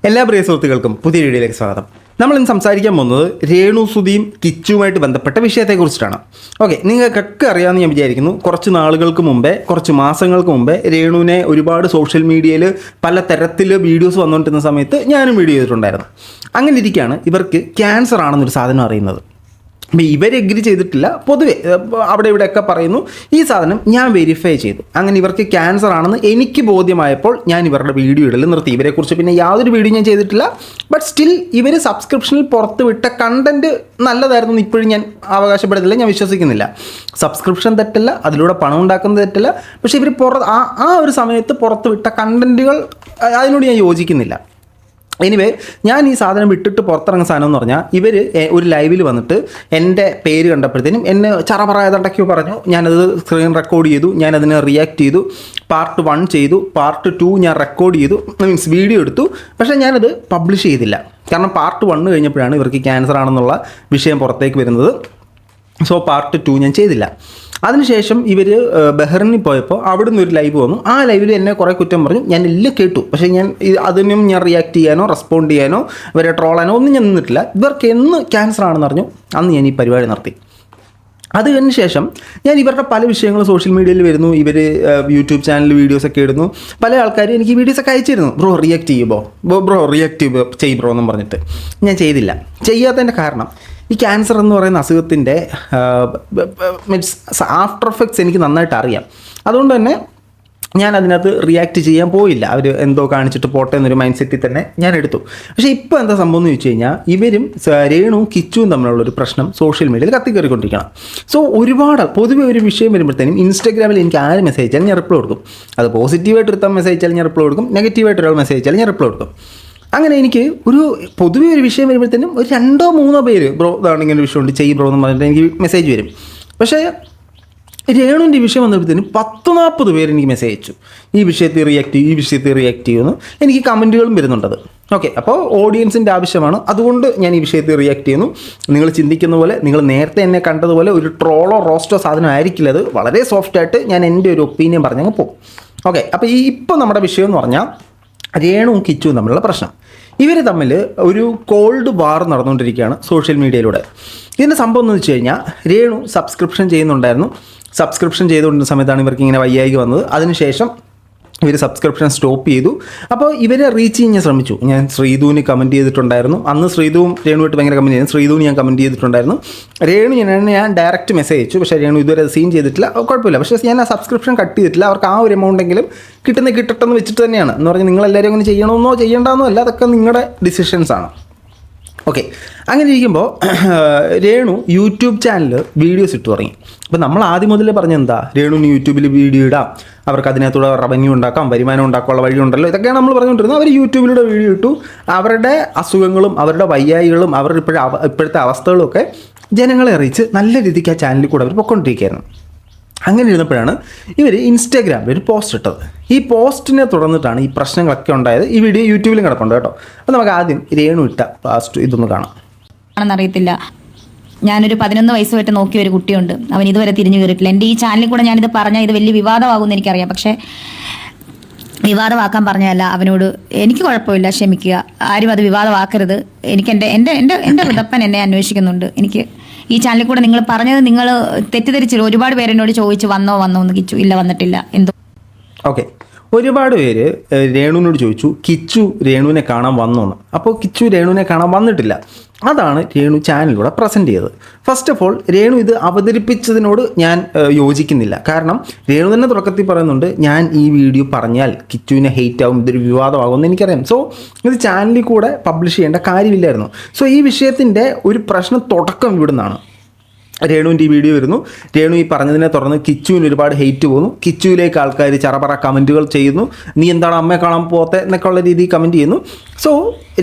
എല്ലാ പ്രിയ സുഹൃത്തുക്കൾക്കും പുതിയ വീഡിയോയിലേക്ക് സ്വാഗതം. നമ്മൾ ഇന്ന് സംസാരിക്കാൻ പോകുന്നത് രേണു സുധിയും കിച്ചുവുമായിട്ട് ബന്ധപ്പെട്ട വിഷയത്തെക്കുറിച്ചിട്ടാണ്. ഓക്കെ, നിങ്ങൾക്കൊക്കെ അറിയാമെന്ന് ഞാൻ വിചാരിക്കുന്നു. കുറച്ച് നാളുകൾക്ക് മുമ്പേ, കുറച്ച് മാസങ്ങൾക്ക് മുമ്പേ രേണുവിനെ ഒരുപാട് സോഷ്യൽ മീഡിയയിൽ പല തരത്തിൽ വീഡിയോസ് വന്നുകൊണ്ടിരുന്ന സമയത്ത് ഞാനും വീഡിയോ ചെയ്തിട്ടുണ്ടായിരുന്നു. അങ്ങനെ ഇരിക്കുകയാണ് ഇവർക്ക് ക്യാൻസർ ആണെന്നൊരു സാധനം അറിയുന്നത്. അപ്പോൾ ഇവർ എഗ്രി ചെയ്തിട്ടില്ല. പൊതുവെ അവിടെ ഇവിടെയൊക്കെ പറയുന്നു ഈ സാധനം ഞാൻ വെരിഫൈ ചെയ്തു. അങ്ങനെ ഇവർക്ക് ക്യാൻസർ ആണെന്ന് എനിക്ക് ബോധ്യമായപ്പോൾ ഞാൻ ഇവരുടെ വീഡിയോ ഇടൽ നിർത്തി. ഇവരെക്കുറിച്ച് പിന്നെ യാതൊരു വീഡിയോ ഞാൻ ചെയ്തിട്ടില്ല. ബട്ട് സ്റ്റിൽ ഇവർ സബ്സ്ക്രിപ്ഷനിൽ പുറത്ത് വിട്ട കണ്ടൻറ്റ് നല്ലതായിരുന്നു എന്ന് ഇപ്പോഴും ഞാൻ അവകാശപ്പെടുന്നില്ല, ഞാൻ വിശ്വസിക്കുന്നില്ല. സബ്സ്ക്രിപ്ഷൻ തെറ്റല്ല, അതിലൂടെ പണം ഉണ്ടാക്കുന്നത് തെറ്റല്ല. പക്ഷേ ഇവർ ആ ഒരു സമയത്ത് പുറത്ത് വിട്ട കണ്ടൻറ്റുകൾ അതിനോട് ഞാൻ യോജിക്കുന്നില്ല. എനിവേ, ഞാൻ ഈ സാധനം വിട്ടിട്ട് പുറത്തിറങ്ങുന്ന സാധനം എന്ന് പറഞ്ഞാൽ ഇവർ ഒരു ലൈവിൽ വന്നിട്ട് എൻ്റെ പേര് കണ്ടപ്പോഴത്തേനും എന്നെ ചറപറായതുണ്ടാക്കി പറഞ്ഞു. ഞാനത് സ്ക്രീൻ റെക്കോർഡ് ചെയ്തു, ഞാനതിനെ റിയാക്ട് ചെയ്തു. പാർട്ട് 1 ചെയ്തു, പാർട്ട് 2 ഞാൻ റെക്കോർഡ് ചെയ്തു, മീൻസ് വീഡിയോ എടുത്തു. പക്ഷേ ഞാനത് പബ്ലിഷ് ചെയ്തില്ല. കാരണം പാർട്ട് 1 കഴിഞ്ഞപ്പോഴാണ് ഇവർക്ക് ക്യാൻസർ ആണെന്നുള്ള വിഷയം പുറത്തേക്ക് വരുന്നത്. സോ പാർട്ട് 2 ഞാൻ ചെയ്തില്ല. അതിനുശേഷം ഇവർ ബഹ്റിനിൽ പോയപ്പോൾ അവിടുന്ന് ഒരു ലൈവ് വന്നു. ആ ലൈവിൽ എന്നെ കുറേ കുറ്റം പറഞ്ഞു. ഞാൻ എല്ലാം കേട്ടു. പക്ഷേ അതിനും ഞാൻ റിയാക്ട് ചെയ്യാനോ റെസ്പോണ്ട് ചെയ്യാനോ ഇവരെ ട്രോളാനോ ഒന്നും ഞാൻ നിന്നിട്ടില്ല. ഇവർക്ക് എന്ന് ക്യാൻസർ ആണെന്ന് പറഞ്ഞു അന്ന് ഞാൻ ഈ പരിപാടി നിർത്തി. അത് കഴിഞ്ഞ ശേഷം ഞാൻ ഇവരുടെ പല വിഷയങ്ങളും സോഷ്യൽ മീഡിയയിൽ വരുന്നു. ഇവർ യൂട്യൂബ് ചാനലിൽ വീഡിയോസൊക്കെ ഇടുന്നു. പല ആൾക്കാരും എനിക്ക് വീഡിയോസൊക്കെ അയച്ചിരുന്നു. ബ്രോ റിയാക്ട് ചെയ്യും ബ്രോ എന്നും പറഞ്ഞിട്ട്. ഞാൻ ചെയ്തില്ല. ചെയ്യാത്തതിൻ്റെ കാരണം ഈ ക്യാൻസർ എന്ന് പറയുന്ന അസുഖത്തിൻ്റെ മീൻസ് ആഫ്റ്റർ എഫക്ട്സ് എനിക്ക് നന്നായിട്ട് അറിയാം. അതുകൊണ്ട് തന്നെ ഞാൻ അതിനകത്ത് റിയാക്ട് ചെയ്യാൻ പോയില്ല. അവർ എന്തോ കാണിച്ചിട്ട് പോട്ടെ എന്നൊരു മൈൻഡ് സെറ്റിൽ തന്നെ ഞാൻ എടുത്തു. പക്ഷേ ഇപ്പോൾ എന്താ സംഭവം എന്ന് ചോദിച്ചു കഴിഞ്ഞാൽ ഇവരും രേണുവും കിച്ചുവും തമ്മിലുള്ളൊരു പ്രശ്നം സോഷ്യൽ മീഡിയയിൽ കത്തിക്കയറിക്കൊണ്ടിരിക്കണം. സോ ഒരുപാട് പൊതുവെ ഒരു വിഷയം വരുമ്പോഴത്തേനും ഇൻസ്റ്റാഗ്രാമിൽ എനിക്ക് ആര് മെസ്സേജ് അയച്ചാലും ഞാൻ റിപ്ലൈ കൊടുക്കും. അത് പോസിറ്റീവായിട്ട് ഒരുത്താൻ മെസ്സേജ് അയച്ചാലും ഞാൻ റിപ്ലൈ കൊടുക്കും, നെഗറ്റീവായിട്ട് ഒരാൾ മെസ്സേജ് അയച്ചാലും ഞാൻ റിപ്ലൈ കൊടുക്കും. അങ്ങനെ എനിക്ക് പൊതുവെ ഒരു വിഷയം വരുമ്പോഴത്തേനും ഒരു 2-3 പേര് ബ്രോ ഇതാണ് ഇങ്ങനെ ഒരു വിഷയമുണ്ട് ചെയ്യ് ബ്രോ എന്ന് പറഞ്ഞിട്ട് എനിക്ക് മെസ്സേജ് വരും. പക്ഷേ രേണുവിൻ്റെ വിഷയം വന്നപ്പോഴത്തേനും 10-40 പേര് എനിക്ക് മെസ്സേജ് അയച്ചു. ഈ വിഷയത്തിൽ റിയാക്ട് ചെയ്യുമെന്ന് എനിക്ക് കമൻറ്റുകളും വരുന്നുണ്ടത്. ഓക്കെ, അപ്പോൾ ഓഡിയൻസിൻ്റെ ആവശ്യമാണ്, അതുകൊണ്ട് ഞാൻ ഈ വിഷയത്തിൽ റിയാക്ട് ചെയ്യുന്നു. നിങ്ങൾ ചിന്തിക്കുന്ന പോലെ, നിങ്ങൾ നേരത്തെ എന്നെ കണ്ടതുപോലെ ഒരു ട്രോളോ റോസ്റ്റോ സാധനം ആയിരിക്കില്ല. അത് വളരെ സോഫ്റ്റായിട്ട് ഞാൻ എൻ്റെ ഒരു ഒപ്പീനിയൻ പറഞ്ഞങ്ങ് പോകും. ഓക്കെ, അപ്പോൾ ഇപ്പോൾ നമ്മുടെ വിഷയം എന്ന് പറഞ്ഞാൽ രേണുവും കിച്ചുവും തമ്മിലുള്ള പ്രശ്നം. ഇവർ തമ്മിൽ ഒരു കോൾഡ് വാർ നടന്നുകൊണ്ടിരിക്കുകയാണ് സോഷ്യൽ മീഡിയയിലൂടെ. ഇതിൻ്റെ സംഭവം എന്ന് വെച്ച് കഴിഞ്ഞാൽ രേണു സബ്സ്ക്രിപ്ഷൻ ചെയ്യുന്നുണ്ടായിരുന്നു. സബ്സ്ക്രിപ്ഷൻ ചെയ്തുകൊണ്ടിരുന്ന സമയത്താണ് ഇവർക്ക് ഇങ്ങനെ വയ്യായിക വന്നത്. അതിനുശേഷം ഇവർ സബ്സ്ക്രിപ്ഷൻ സ്റ്റോപ്പ് ചെയ്തു. അപ്പോൾ ഇവരെ റീച്ച് ചെയ്യാൻ ശ്രമിച്ചു. ഞാൻ ശ്രീധുവിന് കമൻറ്റ് ചെയ്തിട്ടുണ്ടായിരുന്നു. അന്ന് ശ്രീധുവും രേണുവായിട്ട് ഭയങ്കര കമൻറ്റ് ചെയ്യുന്നു. ശ്രീധുവിന് ഞാൻ കമൻറ്റ് ചെയ്തിട്ടുണ്ടായിരുന്നു. രേണു ഞാൻ ഡയറക്റ്റ് മെസ്സേജ് അയച്ചു. പക്ഷേ രേണു ഇതുവരെ സീൻ ചെയ്തിട്ടില്ല. കുഴപ്പമില്ല. പക്ഷേ ഞാൻ ആ സബ്സ്ക്രിപ്ഷൻ കട്ട് ചെയ്തിട്ടില്ല. അവർക്ക് ആ ഒരു എമൗണ്ടെങ്കിലും കിട്ടട്ടെന്ന് വെച്ചിട്ട് തന്നെയാണ്. എന്ന് പറഞ്ഞാൽ നിങ്ങളെല്ലാവരും അങ്ങനെ ചെയ്യണമെന്നോ ചെയ്യേണ്ടെന്നോ അല്ല, അതൊക്കെ നിങ്ങളുടെ ഡിസിഷൻസാണ്. ഓക്കെ, അങ്ങനെ ഇരിക്കുമ്പോൾ രേണു യൂട്യൂബ് ചാനൽ വീഡിയോസ് ഇട്ട് തുടങ്ങി. അപ്പോൾ നമ്മൾ ആദ്യം മുതലേ പറഞ്ഞെന്താ, രേണുവിന് യൂട്യൂബിൽ വീഡിയോ ഇടാം, അവർക്ക് അതിനകത്തൂടെ റവന്യൂ ഉണ്ടാക്കാം, വരുമാനം ഉണ്ടാക്കാനുള്ള വഴിയുണ്ടല്ലോ, ഇതൊക്കെയാണ് നമ്മൾ പറഞ്ഞുകൊണ്ടിരുന്നത്. അവർ യൂട്യൂബിലൂടെ വീഡിയോ ഇട്ടു. അവരുടെ അസുഖങ്ങളും അവരുടെ വയ്യായികളും അവരുടെ ഇപ്പോഴത്തെ അവസ്ഥകളും ഒക്കെ ജനങ്ങളെ അറിയിച്ച് നല്ല രീതിക്ക് ആ ചാനലിൽ കൂടെ അവർ പൊയ്ക്കൊണ്ടിരിക്കുകയായിരുന്നു. അങ്ങനെ ഇരുന്നപ്പോഴാണ് ഇവർ ഇൻസ്റ്റാഗ്രാമിൽ ഒരു പോസ്റ്റ് ഇട്ടത്. ഈ പോസ്റ്റിനെ തുടർന്നിട്ടാണ് ഈ പ്രശ്നങ്ങളൊക്കെ ഉണ്ടായത്. ഈ വീഡിയോ യൂട്യൂബിലും കിടപ്പുണ്ട് കേട്ടോ. അപ്പോൾ നമുക്ക് ആദ്യം രേണു ഇട്ട പോസ്റ്റ് ഇതൊന്ന് കാണാം. ആണെന്നറിയത്തില്ല. ഞാനൊരു 11 വയസ്സ് തൊട്ട് നോക്കിയ ഒരു കുട്ടിയുണ്ട്. അവൻ ഇതുവരെ തിരിഞ്ഞു കയറിയിട്ടില്ല. എൻ്റെ ഈ ചാനലിൽ കൂടെ ഞാനിത് പറഞ്ഞാൽ ഇത് വലിയ വിവാദമാകുമെന്ന് എനിക്കറിയാം. പക്ഷേ വിവാദമാക്കാൻ പറഞ്ഞതല്ല. അവനോട് എനിക്ക് കുഴപ്പമില്ല, ക്ഷമിക്കുക. ആരും അത് വിവാദമാക്കരുത്. എനിക്ക് എൻ്റെ വിതപ്പൻ എന്നെ അന്വേഷിക്കുന്നുണ്ട്. എനിക്ക് ഈ ചാനലിൽ കൂടെ നിങ്ങൾ പറഞ്ഞത് നിങ്ങൾ തെറ്റിദ്ധരിച്ചില്ല. ഒരുപാട് പേരെന്നോട് ചോദിച്ചു വന്നോ എന്ന്. കിച്ചു ഇല്ല, വന്നിട്ടില്ല. എന്തോ ഓക്കെ, ഒരുപാട് പേര് രേണുവിനോട് ചോദിച്ചു കിച്ചു രേണുവിനെ കാണാൻ വന്നോന്ന്. അപ്പോൾ കിച്ചു രേണുവിനെ കാണാൻ വന്നിട്ടില്ല. അതാണ് രേണു ചാനലിലൂടെ പ്രസൻറ്റ് ചെയ്തത്. ഫസ്റ്റ് ഓഫ് ഓൾ രേണു ഇത് അവതരിപ്പിച്ചതിനോട് ഞാൻ യോജിക്കുന്നില്ല. കാരണം രേണു തന്നെ തുടക്കത്തിൽ പറയുന്നുണ്ട് ഞാൻ ഈ വീഡിയോ പറഞ്ഞാൽ കിച്ചുവിനെ ഹെയ്റ്റ് ആവും, ഇതൊരു വിവാദമാകുമെന്ന് എനിക്കറിയാം. സോ ഇത് ചാനലിൽ കൂടെ പബ്ലിഷ് ചെയ്യേണ്ട കാര്യമില്ലായിരുന്നു. സോ ഈ വിഷയത്തിൻ്റെ ഒരു പ്രശ്നം തുടക്കം ഇവിടുന്നാണ്. രേണുവിൻ്റെ ഈ വീഡിയോ വരുന്നു. രേണു ഈ പറഞ്ഞതിനെ തുടർന്ന് കിച്ചുവിന് ഒരുപാട് ഹെയ്റ്റ് പോകുന്നു. കിച്ചുവിലേക്ക് ആൾക്കാർ ചറപറ കമൻറ്റുകൾ ചെയ്യുന്നു. നീ എന്താണ് അമ്മയെ കാണാൻ പോകാത്ത എന്നൊക്കെ ഉള്ള രീതിയിൽ കമൻറ്റ് ചെയ്യുന്നു. സോ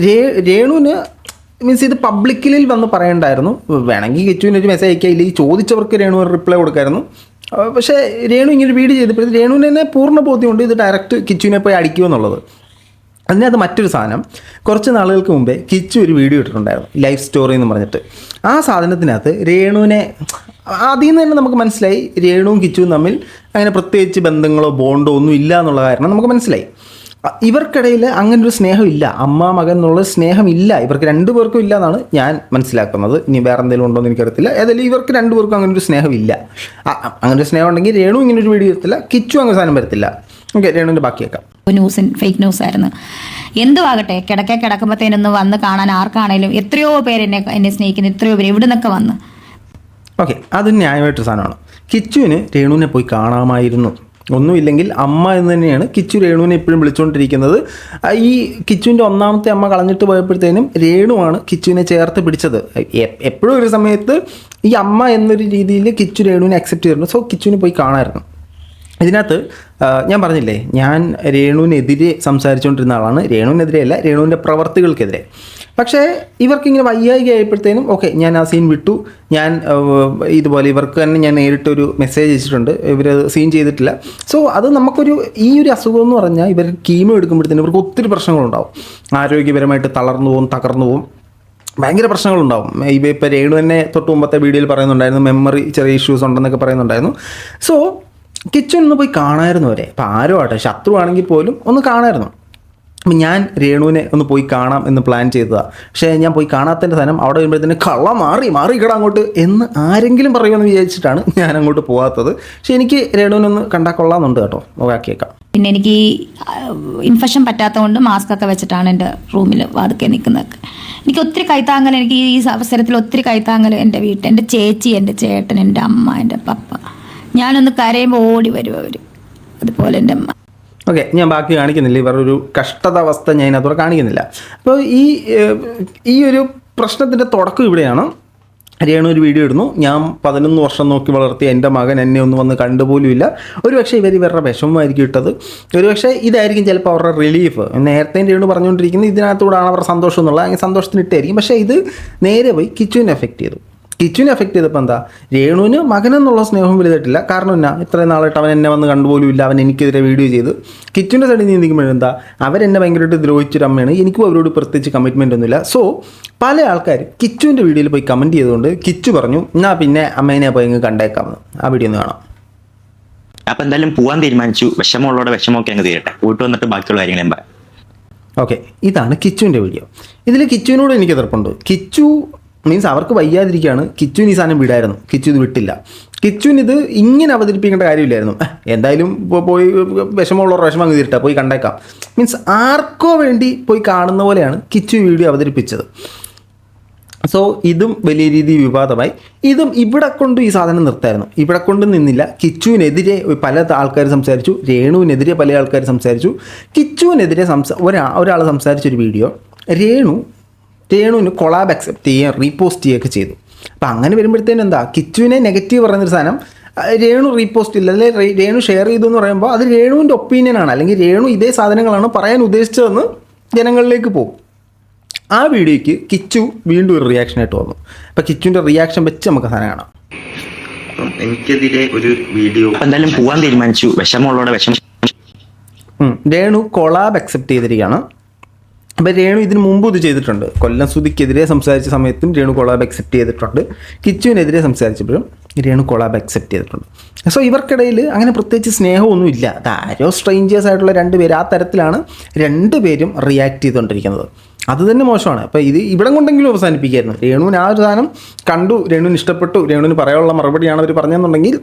രേണുവിന് മീൻസ് ഇത് പബ്ലിക്കിൽ വന്ന് പറയണ്ടായിരുന്നു. വേണമെങ്കിൽ കിച്ചുവിന് ഒരു മെസ്സേജ് അയക്കുക, ഇല്ലെങ്കിൽ ചോദിച്ചവർക്ക് രേണു റിപ്ലൈ കൊടുക്കായിരുന്നു. പക്ഷേ രേണു ഇങ്ങനെ വീഡിയോ ചെയ്തപ്പോഴത്തേക്ക് രേണുവിന് തന്നെ പൂർണ്ണ ബോധ്യമുണ്ട് ഇത് ഡയറക്റ്റ് കിച്ചുവിനെ പോയി അടിക്കുമെന്നുള്ളത്. അതിനകത്ത് മറ്റൊരു സാധനം, കുറച്ച് നാളുകൾക്ക് മുമ്പേ കിച്ചു ഒരു വീഡിയോ ഇട്ടിട്ടുണ്ടായിരുന്നു, ലൈഫ് സ്റ്റോറി എന്ന് പറഞ്ഞിട്ട്. ആ സാധനത്തിനകത്ത് രേണുവിനെ അതിൽ നിന്ന് തന്നെ നമുക്ക് മനസ്സിലായി രേണുവും കിച്ചുവും തമ്മിൽ അങ്ങനെ പ്രത്യേകിച്ച് ബന്ധങ്ങളോ ബോണ്ടോ ഒന്നും ഇല്ല എന്നുള്ള കാരണം നമുക്ക് മനസ്സിലായി. ഇവർക്കിടയിൽ അങ്ങനൊരു സ്നേഹമില്ല, അമ്മ മകൻ എന്നുള്ള സ്നേഹമില്ല, ഇവർക്ക് രണ്ടുപേർക്കും ഇല്ല എന്നാണ് ഞാൻ മനസ്സിലാക്കുന്നത്. ഇനി വേറെ എന്തെങ്കിലും ഉണ്ടോ എന്ന് എനിക്കറിയത്തില്ല. ഏതായാലും ഇവർക്ക് രണ്ടുപേർക്കും അങ്ങനൊരു സ്നേഹമില്ല. അങ്ങനെ ഒരു സ്നേഹം ഉണ്ടെങ്കിൽ രേണു ഇങ്ങനൊരു വീഡിയോ എടുത്തില്ല, കിച്ചു അങ്ങനെ സാധനം വരത്തില്ല. ഓക്കെ, രേണുവിൻ്റെ ബാക്കിയേക്കാം. ഫേക്ക് ന്യൂസ് ആയിരുന്നു. എന്തുവാകട്ടെ, കിടക്കുമ്പോഴത്തേനൊന്ന് വന്ന് കാണാൻ ആർക്കാണേലും എത്രയോ പേര് എന്നെ സ്നേഹിക്കുന്നു, എത്രയോ പേര് എവിടെ നിന്നൊക്കെ വന്ന്. ഓക്കെ, അത് ന്യായമായിട്ടൊരു സാധനമാണ്. കിച്ചുവിന് രേണുവിനെ പോയി കാണാമായിരുന്നു. ഒന്നുമില്ലെങ്കിൽ അമ്മ എന്ന് തന്നെയാണ് കിച്ചു രേണുവിനെ എപ്പോഴും വിളിച്ചുകൊണ്ടിരിക്കുന്നത്. ഈ കിച്ചുവിൻ്റെ ഒന്നാമത്തെ അമ്മ കളഞ്ഞിട്ട് പോയപ്പോഴത്തേനും രേണുവാണ് കിച്ചുവിനെ ചേർത്ത് പിടിച്ചത്. എപ്പോഴും ഒരു സമയത്ത് ഈ അമ്മ എന്നൊരു രീതിയിൽ കിച്ചു രേണുവിനെ അക്സെപ്റ്റ് ചെയ്തിട്ടുണ്ട്. സോ കിച്ചുവിനെ പോയി കാണാമായിരുന്നു. ഇതിനകത്ത് ഞാൻ പറഞ്ഞില്ലേ, ഞാൻ രേണുവിനെതിരെ സംസാരിച്ചുകൊണ്ടിരുന്ന ആളാണ്. രേണുവിനെതിരെയല്ല, രേണുവിൻ്റെ പ്രവർത്തികൾക്കെതിരെ. പക്ഷേ ഇവർക്കിങ്ങനെ വയ്യായിക ആയപ്പോഴത്തേനും ഓക്കെ, ഞാൻ ആ സീൻ വിട്ടു. ഞാൻ ഇതുപോലെ ഇവർക്ക് തന്നെ ഞാൻ നേരിട്ടൊരു മെസ്സേജ് അയച്ചിട്ടുണ്ട്, ഇവരത് സീൻ ചെയ്തിട്ടില്ല. സോ അത് നമുക്കൊരു ഈ ഒരു അസുഖം എന്ന് പറഞ്ഞാൽ ഇവർ കീമോ എടുക്കുമ്പോഴത്തേനും ഇവർക്ക് ഒത്തിരി പ്രശ്നങ്ങളുണ്ടാവും. ആരോഗ്യപരമായിട്ട് തളർന്നു പോകും, തകർന്നു പോകും, ഭയങ്കര പ്രശ്നങ്ങളുണ്ടാവും. ഇപ്പോൾ രേണു തന്നെ തൊട്ട് മുമ്പത്തെ വീഡിയോയിൽ പറയുന്നുണ്ടായിരുന്നു, മെമ്മറി ചെറിയ ഇഷ്യൂസ് ഉണ്ടെന്നൊക്കെ പറയുന്നുണ്ടായിരുന്നു. സോ കിച്ചൺ ഒന്ന് പോയി കാണാമായിരുന്നു അവരെ. അപ്പോൾ ആരോ ആട്ടെ, ശത്രു ആണെങ്കിൽ പോലും ഒന്ന് കാണാമായിരുന്നു. അപ്പം ഞാൻ രേണുവിനെ ഒന്ന് പോയി കാണാം എന്ന് പ്ലാൻ ചെയ്തതാണ്. പക്ഷേ ഞാൻ പോയി കാണാത്തതിൻ്റെ സാധനം അവിടെ വരുമ്പോഴത്തേന് കള്ളം മാറിക്കട അങ്ങോട്ട് എന്ന് ആരെങ്കിലും പറയുമെന്ന് വിചാരിച്ചിട്ടാണ് ഞാൻ അങ്ങോട്ട് പോകാത്തത്. പക്ഷേ എനിക്ക് രേണുവിനൊന്ന് കണ്ടാൽ കൊള്ളാമെന്നുണ്ട് കേട്ടോ. ഓക്കേക്കാം. പിന്നെ എനിക്ക് ഈ ഇൻഫെക്ഷൻ പറ്റാത്തതുകൊണ്ട് മാസ്ക് ഒക്കെ വെച്ചിട്ടാണ് എൻ്റെ റൂമിൽ വാതുക്കെ നിൽക്കുന്നത്. എനിക്ക് ഒത്തിരി കൈത്താങ്ങൽ, എനിക്ക് ഈ അവസരത്തിൽ ഒത്തിരി കൈത്താങ്ങൽ എൻ്റെ വീട്ടിൽ, എൻ്റെ ചേച്ചി, എൻ്റെ ചേട്ടൻ, എൻ്റെ അമ്മ, എൻ്റെ പപ്പ. ഞാനൊന്ന് കരയുമ്പോൾ ഓടി വരും അവർ, അതുപോലെ എൻ്റെ അമ്മ. ഓക്കെ, ഞാൻ ബാക്കി കാണിക്കുന്നില്ല. ഇവരൊരു കഷ്ടതാവസ്ഥ ഞാൻ അതോടെ കാണിക്കുന്നില്ല. അപ്പോൾ ഈ ഒരു പ്രശ്നത്തിൻ്റെ തുടക്കം ഇവിടെയാണ്. രേണു ഒരു വീഡിയോ ഇടുന്നു, ഞാൻ 11 വർഷം നോക്കി വളർത്തിയ എൻ്റെ മകൻ എന്നെ ഒന്നും വന്ന് കണ്ടുപോലുമില്ല. ഒരുപക്ഷെ ഇവരുടെ വിഷമമായിരിക്കും ഇട്ടത്, ഒരുപക്ഷെ ഇതായിരിക്കും ചിലപ്പോൾ അവരുടെ റിലീഫ്. നേരത്തെ രേണു പറഞ്ഞുകൊണ്ടിരിക്കുന്നത് ഇതിനകത്തൂടാണ് അവരുടെ സന്തോഷം എന്നുള്ള, അങ്ങനെ സന്തോഷത്തിന് ഇട്ടായിരിക്കും. പക്ഷേ ഇത് നേരെ പോയി കിച്ചുവിനെ എഫക്റ്റ് ചെയ്തു. കിച്ചുവിനെ എഫക്റ്റ് ചെയ്തപ്പോൾ എന്താ, രേണുവിന് മകനെന്നുള്ള സ്നേഹം വലുതായിട്ടില്ല. കാരണം എന്നാ, ഇത്രയും നാളായിട്ട് അവൻ എന്നെ വന്ന് കണ്ടുപോലുമില്ല, അവൻ എനിക്കെതിരെ വീഡിയോ ചെയ്ത്. കിച്ചുവിൻ്റെ സൈഡിൽ നീന്തിക്കുമ്പോഴെന്താ, അവരെന്നെ ഭയങ്കരമായിട്ട് ദ്രോഹിച്ചൊരു അമ്മയാണ്, എനിക്കും അവരോട് പ്രത്യേകിച്ച് കമ്മിറ്റ്മെൻ്റ് ഒന്നുമില്ല. സോ പല ആൾക്കാരും കിച്ചുവിൻ്റെ വീഡിയോയിൽ പോയി കമൻറ്റ് ചെയ്തുകൊണ്ട് കിച്ചു പറഞ്ഞു, എന്നാൽ പിന്നെ അമ്മേനെ പോയി അങ്ങ് കണ്ടേക്കാമെന്ന്. ആ വീഡിയോ ഒന്ന് കാണാം. അപ്പം എന്തായാലും പോകാൻ തീരുമാനിച്ചു. വിഷമമുള്ളവരുടെ വിഷമമൊക്കെ അങ്ങ് തീരട്ടെ, പോയിട്ട് വന്നിട്ട് ബാക്കിയുള്ള കാര്യങ്ങളും പറയാം. ഓക്കെ, ഇതാണ് കിച്ചുവിൻ്റെ വീഡിയോ. ഇതിൽ കിച്ചുവിനോട് എനിക്ക് എതിർപ്പുണ്ട്. കിച്ചു മീൻസ് അവർക്ക് വയ്യാതിരിക്കുകയാണ്, കിച്ചുവിന് ഈ സാധനം വിടായിരുന്നു, കിച്ചു ഇത് വിട്ടില്ല. കിച്ചുവിന് ഇത് ഇങ്ങനെ അവതരിപ്പിക്കേണ്ട കാര്യമില്ലായിരുന്നു. എന്തായാലും പോയി വിഷമമുള്ളവർ വിഷമം അങ്ങ് തീരട്ടെ, പോയി കണ്ടേക്കാം. മീൻസ് ആർക്കോ വേണ്ടി പോയി കാണുന്ന പോലെയാണ് കിച്ചു വീഡിയോ അവതരിപ്പിച്ചത്. സോ ഇതും വലിയ രീതിയിൽ വിവാദമായി. ഇതും ഇവിടെ കൊണ്ട് ഈ സാധനം നിർത്തായിരുന്നു, ഇവിടെ കൊണ്ട് നിന്നില്ല. കിച്ചുവിനെതിരെ പല ആൾക്കാർ സംസാരിച്ചു, രേണുവിനെതിരെ പല ആൾക്കാർ സംസാരിച്ചു. കിച്ചുവിനെതിരെ ഒരാൾ സംസാരിച്ചൊരു വീഡിയോ രേണുവിന് കൊളാബ് അക്സെപ്റ്റ് ചെയ്യുകയും റീപോസ്റ്റ് ചെയ്യുകയൊക്കെ ചെയ്തു. അപ്പം അങ്ങനെ വരുമ്പോഴത്തേനും എന്താ, കിച്ചുവിനെ നെഗറ്റീവ് പറയുന്നൊരു സാധനം രേണു റീപോസ്റ്റ് ഇല്ല, അല്ലെങ്കിൽ രേണു ഷെയർ ചെയ്തു എന്ന് പറയുമ്പോൾ അത് രേണുവിൻ്റെ ഒപ്പീനിയനാണ്, അല്ലെങ്കിൽ രേണു ഇതേ സാധനങ്ങളാണ് പറയാൻ ഉദ്ദേശിച്ചതെന്ന് ജനങ്ങളിലേക്ക് പോകും. ആ വീഡിയോയ്ക്ക് കിച്ചു വീണ്ടും ഒരു റിയാക്ഷനായിട്ട് വന്നു. അപ്പം കിച്ചുവിൻ്റെ റിയാക്ഷൻ വെച്ച് നമുക്ക് സാധനം കാണാം. എനിക്കെതിരെ ഒരു വീഡിയോ എന്തായാലും പോകാൻ തീരുമാനിച്ചു. വിഷമമുള്ളവരുടെ വിഷമം. രേണു കൊളാബ് അക്സെപ്റ്റ് ചെയ്തിരിക്കുകയാണ്. അപ്പോൾ രേണു ഇതിന് മുമ്പ് ഇത് ചെയ്തിട്ടുണ്ട്. കൊല്ലം സുധിക്കെതിരെ സംസാരിച്ച സമയത്തും രേണു കൊളാബ് അക്സെപ്റ്റ് ചെയ്തിട്ടുണ്ട്. കിച്ചുവിനെതിരെ സംസാരിച്ചപ്പോഴും രേണു കൊളാബ് അക്സെപ്റ്റ് ചെയ്തിട്ടുണ്ട്. സോ ഇവർക്കിടയിൽ അങ്ങനെ പ്രത്യേകിച്ച് സ്നേഹമൊന്നുമില്ല. ആരോ സ്ട്രേഞ്ചേഴ്സ് ആയിട്ടുള്ള രണ്ടുപേർ, ആ തരത്തിലാണ് രണ്ടുപേരും റിയാക്ട് ചെയ്തുകൊണ്ടിരിക്കുന്നത്. അത് തന്നെ മോശമാണ്. അപ്പോൾ ഇത് ഇവിടം കൊണ്ടെങ്കിലും അവസാനിപ്പിക്കായിരുന്നു. രേണുവിന് ആ ഒരു സാധനം കണ്ടു, രേണുവിന് ഇഷ്ടപ്പെട്ടു, രേണുവിന് പറയാനുള്ള മറുപടിയാണ് അവർ പറഞ്ഞതെന്നുണ്ടെങ്കിൽ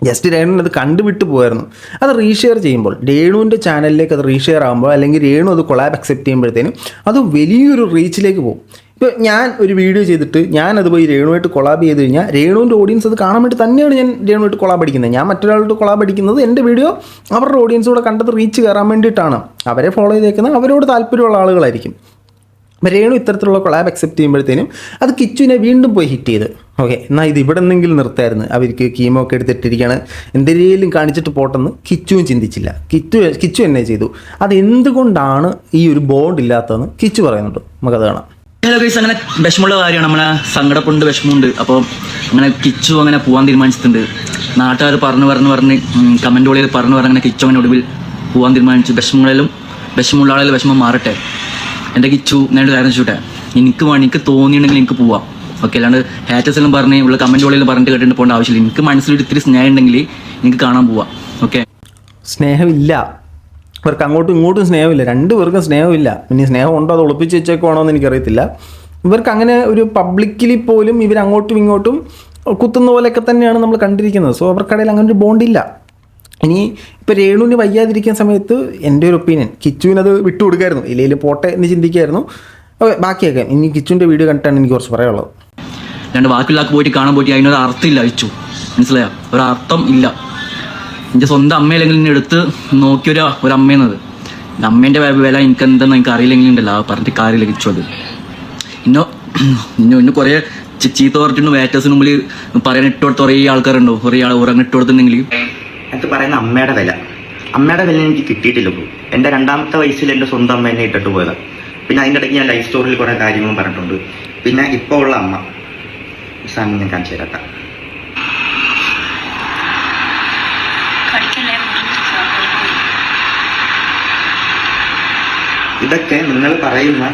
ജസ്റ്റ് രേണുവിന് അത് കണ്ടുവിട്ട് പോകുമായിരുന്നു. അത് റീഷെയർ ചെയ്യുമ്പോൾ, രേണുവിൻ്റെ ചാനലിലേക്ക് അത് റീഷെയർ ആകുമ്പോൾ, അല്ലെങ്കിൽ രേണു അത് കൊളാബ് അക്സെപ്റ്റ് ചെയ്യുമ്പോഴത്തേനും അത് വലിയൊരു റീച്ചിലേക്ക് പോകും. ഇപ്പോൾ ഞാൻ ഒരു വീഡിയോ ചെയ്തിട്ട് ഞാനത് പോയി രേണുവായിട്ട് കൊളാബ് ചെയ്ത് കഴിഞ്ഞാൽ രേണുവിൻ്റെ ഓഡിയൻസ് അത് കാണാൻ വേണ്ടി തന്നെയാണ് ഞാൻ രേണുവായിട്ട് കൊളാബ് അടിക്കുന്നത്. ഞാൻ മറ്റൊരാളോട് കൊളാബ് അടിക്കുന്നത് എൻ്റെ വീഡിയോ അവരുടെ ഓഡിയൻസ് കൂടെ കണ്ടത് റീച്ച് കയറാൻ വേണ്ടിയിട്ടാണ്. അവരെ ഫോളോ ചെയ്തേക്കുന്നത് അവരോട് താല്പര്യമുള്ള ആളുകളായിരിക്കും. രേണു ഇത്തരത്തിലുള്ള കൊളാബ് അക്സെപ്റ്റ് ചെയ്യുമ്പോഴത്തേനും അത് കിച്ചുവിനെ വീണ്ടും പോയി ഹിറ്റ് ചെയ്ത്. ഓക്കെ, എന്നാൽ ഇത് ഇവിടെ നിന്നെങ്കിലും നിർത്തായിരുന്നു. അവർക്ക് കീമോ ഒക്കെ എടുത്തിട്ടിരിക്കുകയാണ്, എന്തെങ്കിലും കാണിച്ചിട്ട് പോട്ടെന്ന് കിച്ചുവും ചിന്തിച്ചില്ല. കിച്ചു എന്നെ ചെയ്തു. അതെന്തുകൊണ്ടാണ് ഈ ഒരു ബോണ്ട് ഇല്ലാത്തതെന്ന് കിച്ചു പറയുന്നുണ്ട്. നമുക്കത് കാണാം. ഹലോ ഗൈസ്, അങ്ങനെ വിഷമമുള്ള കാര്യമാണ്. നമ്മളെ സങ്കടപ്പുണ്ട്, വിഷമമുണ്ട്. അപ്പോൾ അങ്ങനെ കിച്ചു അങ്ങനെ പോകാൻ തീരുമാനിച്ചിട്ടുണ്ട്. നാട്ടുകാർ പറഞ്ഞ് കമൻറ്റ് വഴിയിൽ പറഞ്ഞ് അങ്ങനെ കിച്ചു അങ്ങനെ ഒടുവിൽ പോകാൻ തീരുമാനിച്ചു. വിഷമമുള്ള ആളുകൾ വിഷമം മാറട്ടെ. എൻ്റെ കിച്ചു ഞാൻ കാര്യം ചോട്ടെ, എനിക്ക് തോന്നിയിട്ടുണ്ടെങ്കിൽ എനിക്ക് പോവാം. ഓക്കെ, അല്ലാണ്ട് ഹാറ്റേഴ്സ് എല്ലാം പറഞ്ഞ് ഉള്ള കമൻറ്റ് വഴിയിൽ പറഞ്ഞിട്ട് കേട്ടിട്ട് പോകേണ്ട ആവശ്യമില്ല. എനിക്ക് മനസ്സിലൊരു ഇത്തിരി സ്നേഹം ഉണ്ടെങ്കിൽ എനിക്ക് കാണാൻ പോവാം. ഓക്കെ, സ്നേഹമില്ല. ഇവർക്ക് അങ്ങോട്ടും ഇങ്ങോട്ടും സ്നേഹമില്ല, രണ്ടുപേർക്കും സ്നേഹമില്ല. ഇനി സ്നേഹം ഉണ്ടോ അത് ഒളിപ്പിച്ച് വെച്ചേക്കുവാണോ എന്ന് എനിക്കറിയത്തില്ല. ഇവർക്ക് അങ്ങനെ ഒരു പബ്ലിക്കലി പോലും ഇവർ അങ്ങോട്ടും ഇങ്ങോട്ടും കുത്തുന്ന പോലെയൊക്കെ തന്നെയാണ് നമ്മൾ കണ്ടിരിക്കുന്നത്. സോ അവർക്കിടയിൽ അങ്ങനെ ഒരു ബോണ്ടില്ല. ഇനി ഇപ്പോൾ രേണുവിന് വയ്യാതിരിക്കുന്ന സമയത്ത് എൻ്റെ ഒരു ഒപ്പീനിയൻ കിച്ചുവിനത് വിട്ടുകൊടുക്കായിരുന്നു, ഇല്ലെങ്കിൽ പോട്ടെ എന്ന് ചിന്തിക്കായിരുന്നു. ഓക്കെ, ബാക്കിയൊക്കെ ഇനി കിച്ചുവിൻ്റെ വീഡിയോ കണ്ടിട്ടാണ് എനിക്ക് കുറച്ച് പറയാനുള്ളത്. രണ്ട് ബാക്കിയുള്ളാക്ക് പോയിട്ട് കാണാൻ പോയിട്ട് അതിനൊരു അർത്ഥമില്ല അയച്ചു, മനസ്സിലായോ? ഒരർത്ഥം ഇല്ല. എൻ്റെ സ്വന്തം അമ്മയില്ലെങ്കിൽ എന്നെ എടുത്ത് നോക്കിയൊരു അമ്മയെന്നത്, അമ്മേൻ്റെ വില എനിക്ക് എന്താണെന്ന് എനിക്ക് അറിയില്ലെങ്കിൽ ഉണ്ടല്ലോ പറഞ്ഞിട്ട് കാര്യമില്ല കിച്ചു. അത് ഇന്നെ കുറേ ചീത്ത പറഞ്ഞിട്ടുണ്ട്, വേറ്റേഴ്സിന് മുമ്പിൽ പറയാൻ ഇട്ടുകൊടുത്ത കുറേ ആൾക്കാരുണ്ടോ, കുറേ ആൾ ഉറങ്ങി ഇട്ടുകൊടുത്തിട്ടുണ്ടെങ്കിൽ എനിക്ക് പറയുന്ന അമ്മയുടെ വില എനിക്ക് കിട്ടിയിട്ടില്ല. എൻ്റെ 2ാമത്തെ വയസ്സിൽ എൻ്റെ സ്വന്തം അമ്മ എന്നെ ഇട്ടിട്ട് പോയതാണ്. പിന്നെ അതിൻ്റെ ഇടയ്ക്ക് ഞാൻ ലൈഫ് സ്റ്റോറിയിൽ കുറേ കാര്യങ്ങളും പറഞ്ഞിട്ടുണ്ട്. പിന്നെ ഇപ്പോൾ ഉള്ള അമ്മ സാധനം ഞാൻ കാണിച്ചു തരാം. ഇതൊക്കെ നിങ്ങൾ പറയുന്ന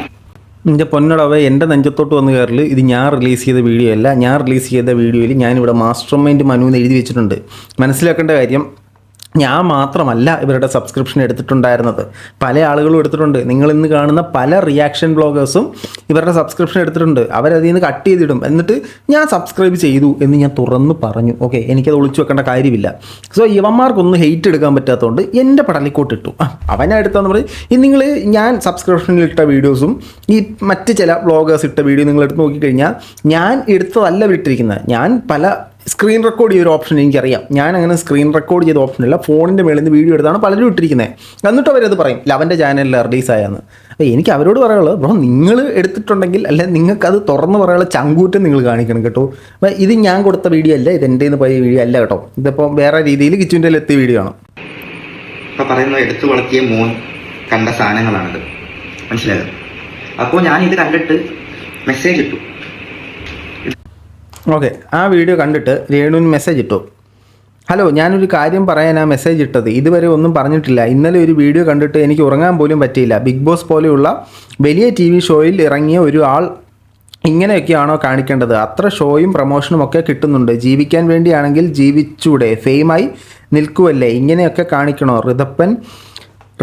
എൻ്റെ പൊന്നടവ എൻ്റെ നെഞ്ചത്തോട്ട് വന്ന് കയറൽ. ഇത് ഞാൻ റിലീസ് ചെയ്ത വീഡിയോ അല്ല. ഞാൻ റിലീസ് ചെയ്ത വീഡിയോയിൽ ഞാനിവിടെ മാസ്റ്റർ മൈൻഡ് മനു എന്ന് എഴുതി വെച്ചിട്ടുണ്ട്. മനസ്സിലാക്കേണ്ട കാര്യം, ഞാൻ മാത്രമല്ല ഇവരുടെ സബ്സ്ക്രിപ്ഷൻ എടുത്തിട്ടുണ്ടായിരുന്നത്, പല ആളുകളും എടുത്തിട്ടുണ്ട്. നിങ്ങളിന്ന് കാണുന്ന പല റിയാക്ഷൻ ബ്ലോഗേഴ്സും ഇവരുടെ സബ്സ്ക്രിപ്ഷൻ എടുത്തിട്ടുണ്ട്. അവരതിൽ നിന്ന് കട്ട് ചെയ്തിടും, എന്നിട്ട് ഞാൻ സബ്സ്ക്രൈബ് ചെയ്തു എന്ന് ഞാൻ തുറന്ന് പറഞ്ഞു. ഓക്കെ, എനിക്കത് ഒളിച്ചു വെക്കേണ്ട കാര്യമില്ല. സോ ഇവന്മാർക്കൊന്നും ഹെയ്റ്റ് എടുക്കാൻ പറ്റാത്തതുകൊണ്ട് എൻ്റെ പടലിക്കോട്ട് ഇട്ടു. അവനാ എടുത്താന്ന് പറയും. ഈ നിങ്ങൾ ഞാൻ സബ്സ്ക്രിപ്ഷനിൽ ഇട്ട വീഡിയോസും ഈ മറ്റ് ചില ബ്ലോഗേഴ്സ് ഇട്ട വീഡിയോ നിങ്ങൾ എടുത്ത് നോക്കിക്കഴിഞ്ഞാൽ ഞാൻ എടുത്തതല്ല വിട്ടിരിക്കുന്നത്. ഞാൻ പല സ്ക്രീൻ റെക്കോർഡ് ചെയ്തൊരു ഓപ്ഷൻ എനിക്കറിയാം. ഞാൻ അങ്ങനെ സ്ക്രീൻ റെക്കോർഡ് ചെയ്ത ഓപ്ഷനില്ല, ഫോണിൻ്റെ മേളിൽ നിന്ന് വീഡിയോ എടുത്താണ് പലരും ഇട്ടിരിക്കുന്നത്. എന്നിട്ട് അവരത് പറയും ലവൻ്റെ ചാനലിൽ റിലീസായെന്ന്. അപ്പോൾ എനിക്ക് അവരോട് പറയാനുള്ളത്, ബ്രോ നിങ്ങൾ എടുത്തിട്ടുണ്ടെങ്കിൽ അല്ലെ നിങ്ങൾക്കത് തുറന്ന് പറയാനുള്ള ചങ്കൂറ്റം നിങ്ങൾ കാണിക്കണം കേട്ടോ. അപ്പോൾ ഇത് ഞാൻ കൊടുത്ത വീഡിയോ അല്ല, ഇത് എൻ്റെ നിന്ന് പോയ വീഡിയോ അല്ല കേട്ടോ. ഇതിപ്പോൾ വേറെ രീതിയിൽ കിച്ചുവിൻ്റെ എത്തിയ വീഡിയോ ആണ്. ഇപ്പോൾ പറയുന്നത് എടുത്തു വളർത്തിയ മോൻ കണ്ട സാധനങ്ങളാണിത്, മനസ്സിലായത്? അപ്പോൾ ഞാനിത് കണ്ടിട്ട് മെസ്സേജ് ഇട്ടു. ഓക്കെ, ആ വീഡിയോ കണ്ടിട്ട് രേണുവിന് മെസ്സേജ് ഇട്ടു. ഹലോ, ഞാനൊരു കാര്യം പറയാൻ ആ മെസ്സേജ് ഇട്ടത്, ഇതുവരെ ഒന്നും പറഞ്ഞിട്ടില്ല. ഇന്നലെ ഒരു വീഡിയോ കണ്ടിട്ട് എനിക്ക് ഉറങ്ങാൻ പോലും പറ്റിയില്ല. ബിഗ് ബോസ് പോലെയുള്ള വലിയ TV ഷോയിൽ ഇറങ്ങിയ ഒരു ആൾ ഇങ്ങനെയൊക്കെയാണോ കാണിക്കേണ്ടത്? അത്ര ഷോയും പ്രൊമോഷനും ഒക്കെ കിട്ടുന്നുണ്ട്. ജീവിക്കാൻ വേണ്ടിയാണെങ്കിൽ ജീവിച്ചൂടെ? ഫെയിമായി നിൽക്കുവല്ലേ? ഇങ്ങനെയൊക്കെ കാണിക്കണോ?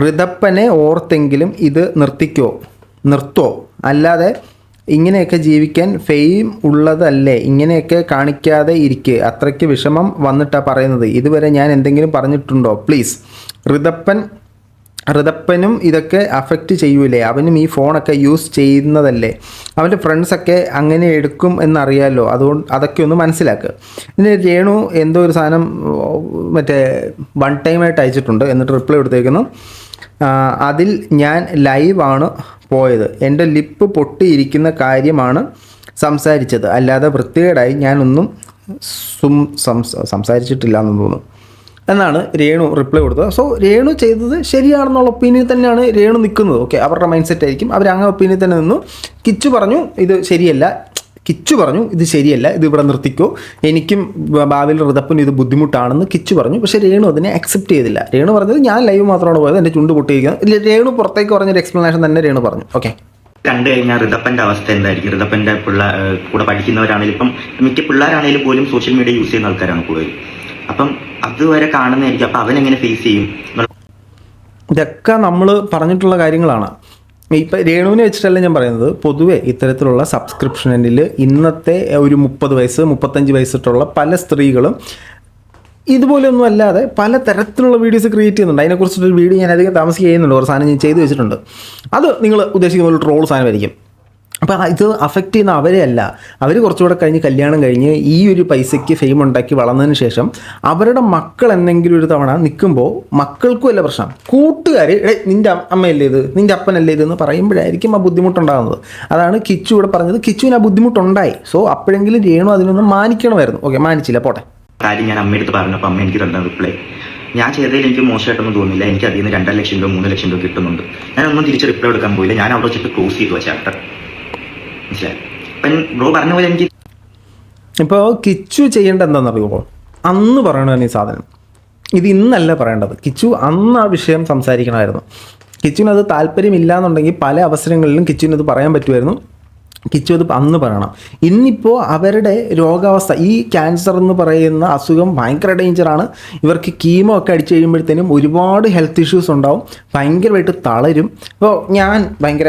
ഋതപ്പനെ ഓർത്തെങ്കിലും ഇത് നിർത്തോ? അല്ലാതെ ഇങ്ങനെയൊക്കെ ജീവിക്കാൻ ഫെയിം ഉള്ളതല്ലേ? ഇങ്ങനെയൊക്കെ കാണിക്കാതെ ഇരിക്കുക. അത്രയ്ക്ക് വിഷമം വന്നിട്ടാണ് പറയുന്നത്. ഇതുവരെ ഞാൻ എന്തെങ്കിലും പറഞ്ഞിട്ടുണ്ടോ? പ്ലീസ്. ഋതപ്പനും ഇതൊക്കെ അഫക്റ്റ് ചെയ്യൂലേ? അവനും ഈ ഫോണൊക്കെ യൂസ് ചെയ്യുന്നതല്ലേ? അവൻ്റെ ഫ്രണ്ട്സൊക്കെ അങ്ങനെ എടുക്കും എന്നറിയാമല്ലോ. അതുകൊണ്ട് അതൊക്കെ ഒന്ന് മനസ്സിലാക്കുക. പിന്നെ രേണു എന്തോ ഒരു സാധനം മറ്റേ 1 ടൈമായിട്ട് അയച്ചിട്ടുണ്ട്, എന്നിട്ട് റിപ്ലൈ കൊടുത്തേക്കുന്നു. അതിൽ ഞാൻ ലൈവാണ് പോയത്, എൻ്റെ ലിപ്പ് പൊട്ടിയിരിക്കുന്ന കാര്യമാണ് സംസാരിച്ചത്, അല്ലാതെ വൃത്തികേടായി ഞാനൊന്നും സംസാരിച്ചിട്ടില്ല എന്ന് തോന്നുന്നു എന്നാണ് രേണു റിപ്ലൈ കൊടുത്തത്. സോ രേണു ചെയ്തത് ശരിയാണെന്നുള്ള ഒപ്പീനിയൻ തന്നെയാണ് രേണു നിൽക്കുന്നത്. ഓക്കെ, അവരുടെ മൈൻഡ് സെറ്റ് ആയിരിക്കും, അവർ അങ്ങനെ ഒപ്പീനിയൻ തന്നെ നിന്നു. കിച്ചു പറഞ്ഞു ഇത് ശരിയല്ല, ഇത് ഇവിടെ നിർത്തിക്കോ, എനിക്കും ഭാവിയിൽ ഋതപ്പനും ഇത് ബുദ്ധിമുട്ടാണെന്ന് കിച്ചു പറഞ്ഞു. പക്ഷേ രേണു അതിനെ അക്സെപ്റ്റ് ചെയ്തില്ല. രേണു പറഞ്ഞത് ഞാൻ ലൈവ് മാത്രമാണ് പോയത്, എൻ്റെ ചുണ്ട് പൊട്ടിയിരിക്കുന്നത്. രേണു പുറത്തേക്ക് പറഞ്ഞൊരു എക്സ്പ്ലനേഷൻ തന്നെ രേണു പറഞ്ഞു. ഓക്കെ, കണ്ടു കഴിഞ്ഞാൽ ഋതപ്പൻ്റെ അവസ്ഥ എന്തായിരിക്കും? ഋതപ്പൻ്റെ കൂടെ പഠിക്കുന്നവരാണെങ്കിലും ഇപ്പം മിക്ക പിള്ളേരാണെങ്കിലും പോലും സോഷ്യൽ മീഡിയ യൂസ് ചെയ്യുന്ന ആൾക്കാരാണ് കൂടുതൽ. അപ്പം അതുവരെ കാണുന്നതായിരിക്കും. അപ്പം അവനെങ്ങനെ ഫേസ് ചെയ്യും? ഇതൊക്കെ നമ്മൾ പറഞ്ഞിട്ടുള്ള കാര്യങ്ങളാണ്. ഇപ്പം രേണുവിനെ വെച്ചിട്ടല്ല ഞാൻ പറയുന്നത്, പൊതുവെ ഇത്തരത്തിലുള്ള സബ്സ്ക്രിപ്ഷനിൽ ഇന്നത്തെ ഒരു 30 വയസ്സ് 35 വയസ്സിട്ടുള്ള പല സ്ത്രീകളും ഇതുപോലെയൊന്നും അല്ലാതെ പല തരത്തിലുള്ള വീഡിയോസ് ക്രിയേറ്റ് ചെയ്യുന്നുണ്ട്. അതിനെക്കുറിച്ചിട്ടൊരു വീഡിയോ ഞാൻ അധികം താമസിക്കുന്നുണ്ട്, ഒരു സാധനം ഞാൻ ചെയ്തു വെച്ചിട്ടുണ്ട്. അത് നിങ്ങൾ ഉദ്ദേശിക്കുന്ന ഒരു ട്രോൾ സാധനമായിരിക്കും. അപ്പോൾ ഇത് അഫക്റ്റ് ചെയ്യുന്ന അവരെ അല്ല. അവർ കുറച്ചുകൂടെ കഴിഞ്ഞ് കല്യാണം കഴിഞ്ഞ് ഈ ഒരു പൈസയ്ക്ക് ഫെയിം ഉണ്ടാക്കി വളർന്നതിന് ശേഷം അവരുടെ മക്കൾ എന്തെങ്കിലും ഒരു തവണ നിൽക്കുമ്പോൾ മക്കൾക്കും അല്ല പ്രശ്നം, കൂട്ടുകാർ നിൻ്റെ അമ്മയല്ലേ ഇത്, നിൻ്റെ അപ്പനല്ലേ ഇതെന്ന് പറയുമ്പോഴായിരിക്കും ആ ബുദ്ധിമുട്ടുണ്ടാകുന്നത്. അതാണ് കിച്ചു ഇവിടെ പറഞ്ഞത്. കിച്ചുവിന് ആ ബുദ്ധിമുട്ടുണ്ടായി. സോ അപ്പോഴെങ്കിലും രേണു അതിനൊന്ന് മാനിക്കണമായിരുന്നു. ഓക്കെ, മാനിച്ചില്ല, പോട്ടെ. കാര്യം ഞാൻ അമ്മയെടുത്ത് പറഞ്ഞപ്പോൾ അമ്മ എനിക്ക് തന്ന റിപ്ലൈ, ഞാൻ ചെയ്തതിൽ എനിക്ക് മോശമായിട്ടൊന്നും തോന്നുന്നില്ല, എനിക്ക് അതിൽ നിന്ന് 2 ലക്ഷം രൂപ 3 ലക്ഷം രൂപ കിട്ടുന്നുണ്ട്, ഞാനൊന്നും തിരിച്ച് റിപ്ലൈ എടുക്കാൻ പോയില്ല, ഞാൻ അവിടെ വെച്ചിട്ട് ക്ലോസ് ചെയ്തു ചാപ്റ്റർ. മനസ്സിലായി? അപ്പം ബ്രോ പറഞ്ഞ പോലെ എനിക്ക് ഇപ്പോൾ കിച്ചു ചെയ്യേണ്ട എന്താണെന്നറിയുമോ? അന്ന് പറയണതാണ് ഈ സാധനം. ഇത് ഇന്നല്ല പറയേണ്ടത്. കിച്ചു അന്ന് ആ വിഷയം സംസാരിക്കണമായിരുന്നു. കിച്ചുവിനത് താല്പര്യമില്ല എന്നുണ്ടെങ്കിൽ പല അവസരങ്ങളിലും കിച്ചുവിനത് പറയാൻ പറ്റുമായിരുന്നു. കിച്ചു അത് അന്ന് പറയണം. ഇന്നിപ്പോൾ അവരുടെ രോഗാവസ്ഥ, ഈ ക്യാൻസർ എന്ന് പറയുന്ന അസുഖം ഭയങ്കര ഡേഞ്ചറാണ്. ഇവർക്ക് കീമോ ഒക്കെ അടിച്ചു കഴിയുമ്പോഴത്തേനും ഒരുപാട് ഹെൽത്ത് ഇഷ്യൂസ് ഉണ്ടാവും, ഭയങ്കരമായിട്ട് തളരും. ഇപ്പോൾ ഞാൻ ഭയങ്കര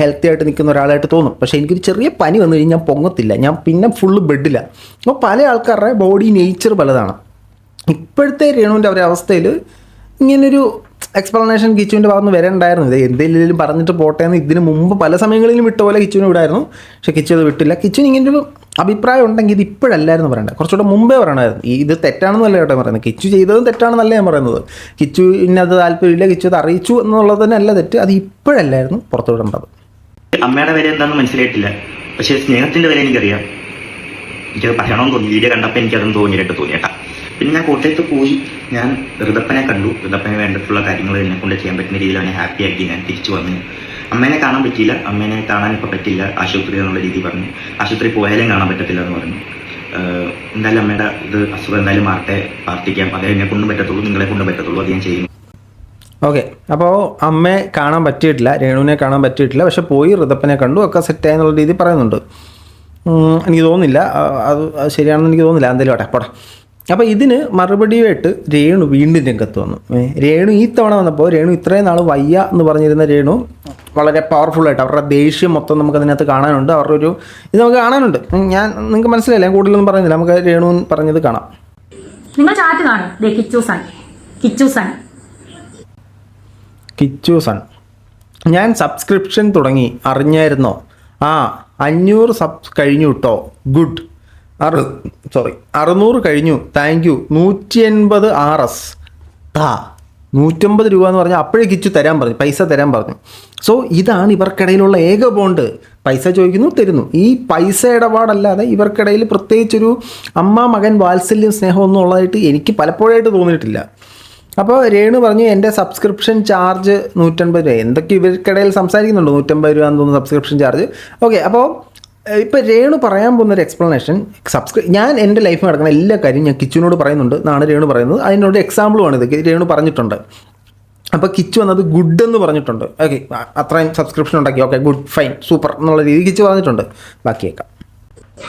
ഹെൽത്തി ആയിട്ട് നിൽക്കുന്ന ഒരാളായിട്ട് തോന്നും, പക്ഷേ എനിക്കൊരു ചെറിയ പനി വന്നു കഴിഞ്ഞാൽ ഞാൻ പൊങ്ങത്തില്ല, ഞാൻ പിന്നെ ഫുള്ള് ബെഡില്ല. അപ്പോൾ പല ആൾക്കാരുടെ ബോഡി നേച്ചർ പലതാണ്. ഇപ്പോഴത്തെ രേണുവിൻ്റെ അവരുടെ അവസ്ഥയിൽ ഇങ്ങനൊരു എക്സ്പ്ലനേഷൻ കിച്ചുവിൻ്റെ ഭാഗത്ത് നിന്ന് വരണ്ടായിരുന്നു. ഇത് എന്തെങ്കിലും പറഞ്ഞിട്ട് പോട്ടെ എന്ന് ഇതിന് മുമ്പ് പല സമയങ്ങളിലും വിട്ട പോലെ കിച്ചുവിനെ വിടായിരുന്നു, പക്ഷേ കിച്ചു അത് വിട്ടില്ല. കിച്ചുവിന് ഇങ്ങനൊരു അഭിപ്രായം ഉണ്ടെങ്കിൽ ഇത് ഇപ്പോഴല്ലായിരുന്നു പറയേണ്ടത്, കുറച്ചുകൂടെ മുമ്പേ പറയണമായിരുന്നു. ഇത് തെറ്റാണെന്നല്ല കേട്ടോ പറയുന്നത്, കിച്ചു ചെയ്തതും തെറ്റാണെന്നല്ല ഞാൻ പറയുന്നത്. കിച്ചു ഇന്നത് താല്പര്യമില്ല, കിച്ചു അത് അറിയിച്ചു എന്നുള്ളത് തന്നെ അല്ല തെറ്റ്, അത് ഇപ്പോഴല്ലായിരുന്നു പുറത്തു വിടേണ്ടത്. അമ്മയുടെ വില എന്താണെന്ന് മനസ്സിലായിട്ടില്ല, പക്ഷേ സ്നേഹത്തിന്റെ വില എനിക്കറിയാം. എനിക്കത് പറയണമെന്ന് തോന്നി, വീഡിയോ കണ്ടപ്പോൾ എനിക്കതൊന്നും തോന്നിയേട്ടാ. പിന്നെ ഞാൻ കോട്ടയത്ത് പോയി ഞാൻ ഋതപ്പനെ കണ്ടു. ഋതപ്പനെ വേണ്ടിയിട്ടുള്ള കാര്യങ്ങൾ എന്നെ കൊണ്ട് ചെയ്യാൻ പറ്റുന്ന രീതിയിൽ അവനെ ഹാപ്പി ആക്കി ഞാൻ തിരിച്ചു വന്നു. അമ്മേനെ കാണാൻ പറ്റിയില്ല, അമ്മേനെ കാണാൻ ഇപ്പോൾ പറ്റില്ല, ആശുപത്രി എന്നുള്ള രീതി പറഞ്ഞു. ആശുപത്രി പോയാലും കാണാൻ പറ്റത്തില്ല എന്ന് പറഞ്ഞു. എന്തായാലും അമ്മയുടെ ഇത് അസുഖം എന്തായാലും മാറട്ടെ, പ്രാർത്ഥിക്കാം. അതേ എന്നെ കൊണ്ടും പറ്റത്തുള്ളൂ, നിങ്ങളെ കൊണ്ടും പറ്റത്തുള്ളൂ, അത് ഞാൻ ചെയ്യുന്നു. ഓക്കെ, അപ്പോൾ അമ്മയെ കാണാൻ പറ്റിയിട്ടില്ല, രേണുവിനെ കാണാൻ പറ്റിയിട്ടില്ല, പക്ഷെ പോയി ഋതപ്പനെ കണ്ടു, ഒക്കെ സെറ്റായി എന്നുള്ള രീതി പറയുന്നുണ്ട്. എനിക്ക് തോന്നുന്നില്ല അത് ശരിയാണെന്ന് എനിക്ക് തോന്നുന്നില്ല, എന്തായാലും പോട്ടെ. അപ്പോൾ ഇതിന് മറുപടിയായിട്ട് രേണു വീണ്ടും രംഗത്ത് വന്നു. രേണു ഈ തവണ വന്നപ്പോൾ രേണു ഇത്രയും നാൾ വയ്യ എന്ന് പറഞ്ഞിരുന്ന രേണു വളരെ പവർഫുള്ളായിട്ട് അവരുടെ ദേഷ്യം മൊത്തം നമുക്കതിനകത്ത് കാണാനുണ്ട്, അവരുടെ ഒരു ഇത് നമുക്ക് കാണാനുണ്ട്. നിങ്ങൾക്ക് മനസ്സിലായില്ല, ഞാൻ കൂടുതലൊന്നും പറയുന്നില്ല, നമുക്ക് രേണു പറഞ്ഞത് കാണാം. നിങ്ങൾ ചാറ്റ് കാണും. കിച്ചു സൺ ഞാൻ സബ്സ്ക്രിപ്ഷൻ തുടങ്ങി, അറിഞ്ഞായിരുന്നോ? 500 സബ്സ് കഴിഞ്ഞു കേട്ടോ, ഗുഡ്. 600 കഴിഞ്ഞു, താങ്ക് യു. 180 RS 150 രൂപ എന്ന് പറഞ്ഞാൽ അപ്പോഴേ കിച്ചു തരാൻ പറഞ്ഞു, പൈസ തരാൻ പറഞ്ഞു. സോ ഇതാണ് ഇവർക്കിടയിലുള്ള ഏക ബോണ്ട്. പൈസ ചോദിക്കുന്നു, തരുന്നു. ഈ പൈസ ഇടപാടല്ലാതെ ഇവർക്കിടയിൽ പ്രത്യേകിച്ചൊരു അമ്മ മകൻ വാത്സല്യം സ്നേഹമൊന്നും ഉള്ളതായിട്ട് എനിക്ക് പലപ്പോഴായിട്ട് തോന്നിയിട്ടില്ല. അപ്പോൾ രേണു പറഞ്ഞു എൻ്റെ സബ്സ്ക്രിപ്ഷൻ ചാർജ് 150 രൂപ. എന്തൊക്കെ ഇവർക്കിടയിൽ സംസാരിക്കുന്നുണ്ട്, 150 രൂപ എന്ന് തോന്നുന്നു സബ്സ്ക്രിപ്ഷൻ ചാർജ്. ഓക്കെ, അപ്പോൾ ഇപ്പോൾ രേണു പറയാൻ പോകുന്നൊരു എക്സ്പ്ലനേഷൻ, ഞാൻ എൻ്റെ ലൈഫിൽ നടക്കുന്ന എല്ലാ കാര്യവും ഞാൻ കിച്ചുവിനോട് പറയുന്നുണ്ട് എന്നാണ് രേണു പറയുന്നത്. അതിനോട് എക്സാമ്പിളുമാണിത്, രേണു പറഞ്ഞിട്ടുണ്ട്. അപ്പോൾ കിച്ചു വന്നത് ഗുഡ് എന്ന് പറഞ്ഞിട്ടുണ്ട്. ഓക്കെ, അത്രയും സബ്സ്ക്രിപ്ഷൻ ഉണ്ടാക്കി, ഓക്കെ ഗുഡ് ഫൈൻ സൂപ്പർ എന്നുള്ള രീതി കിച്ചു പറഞ്ഞിട്ടുണ്ട്. ബാക്കി കേൾക്കാം.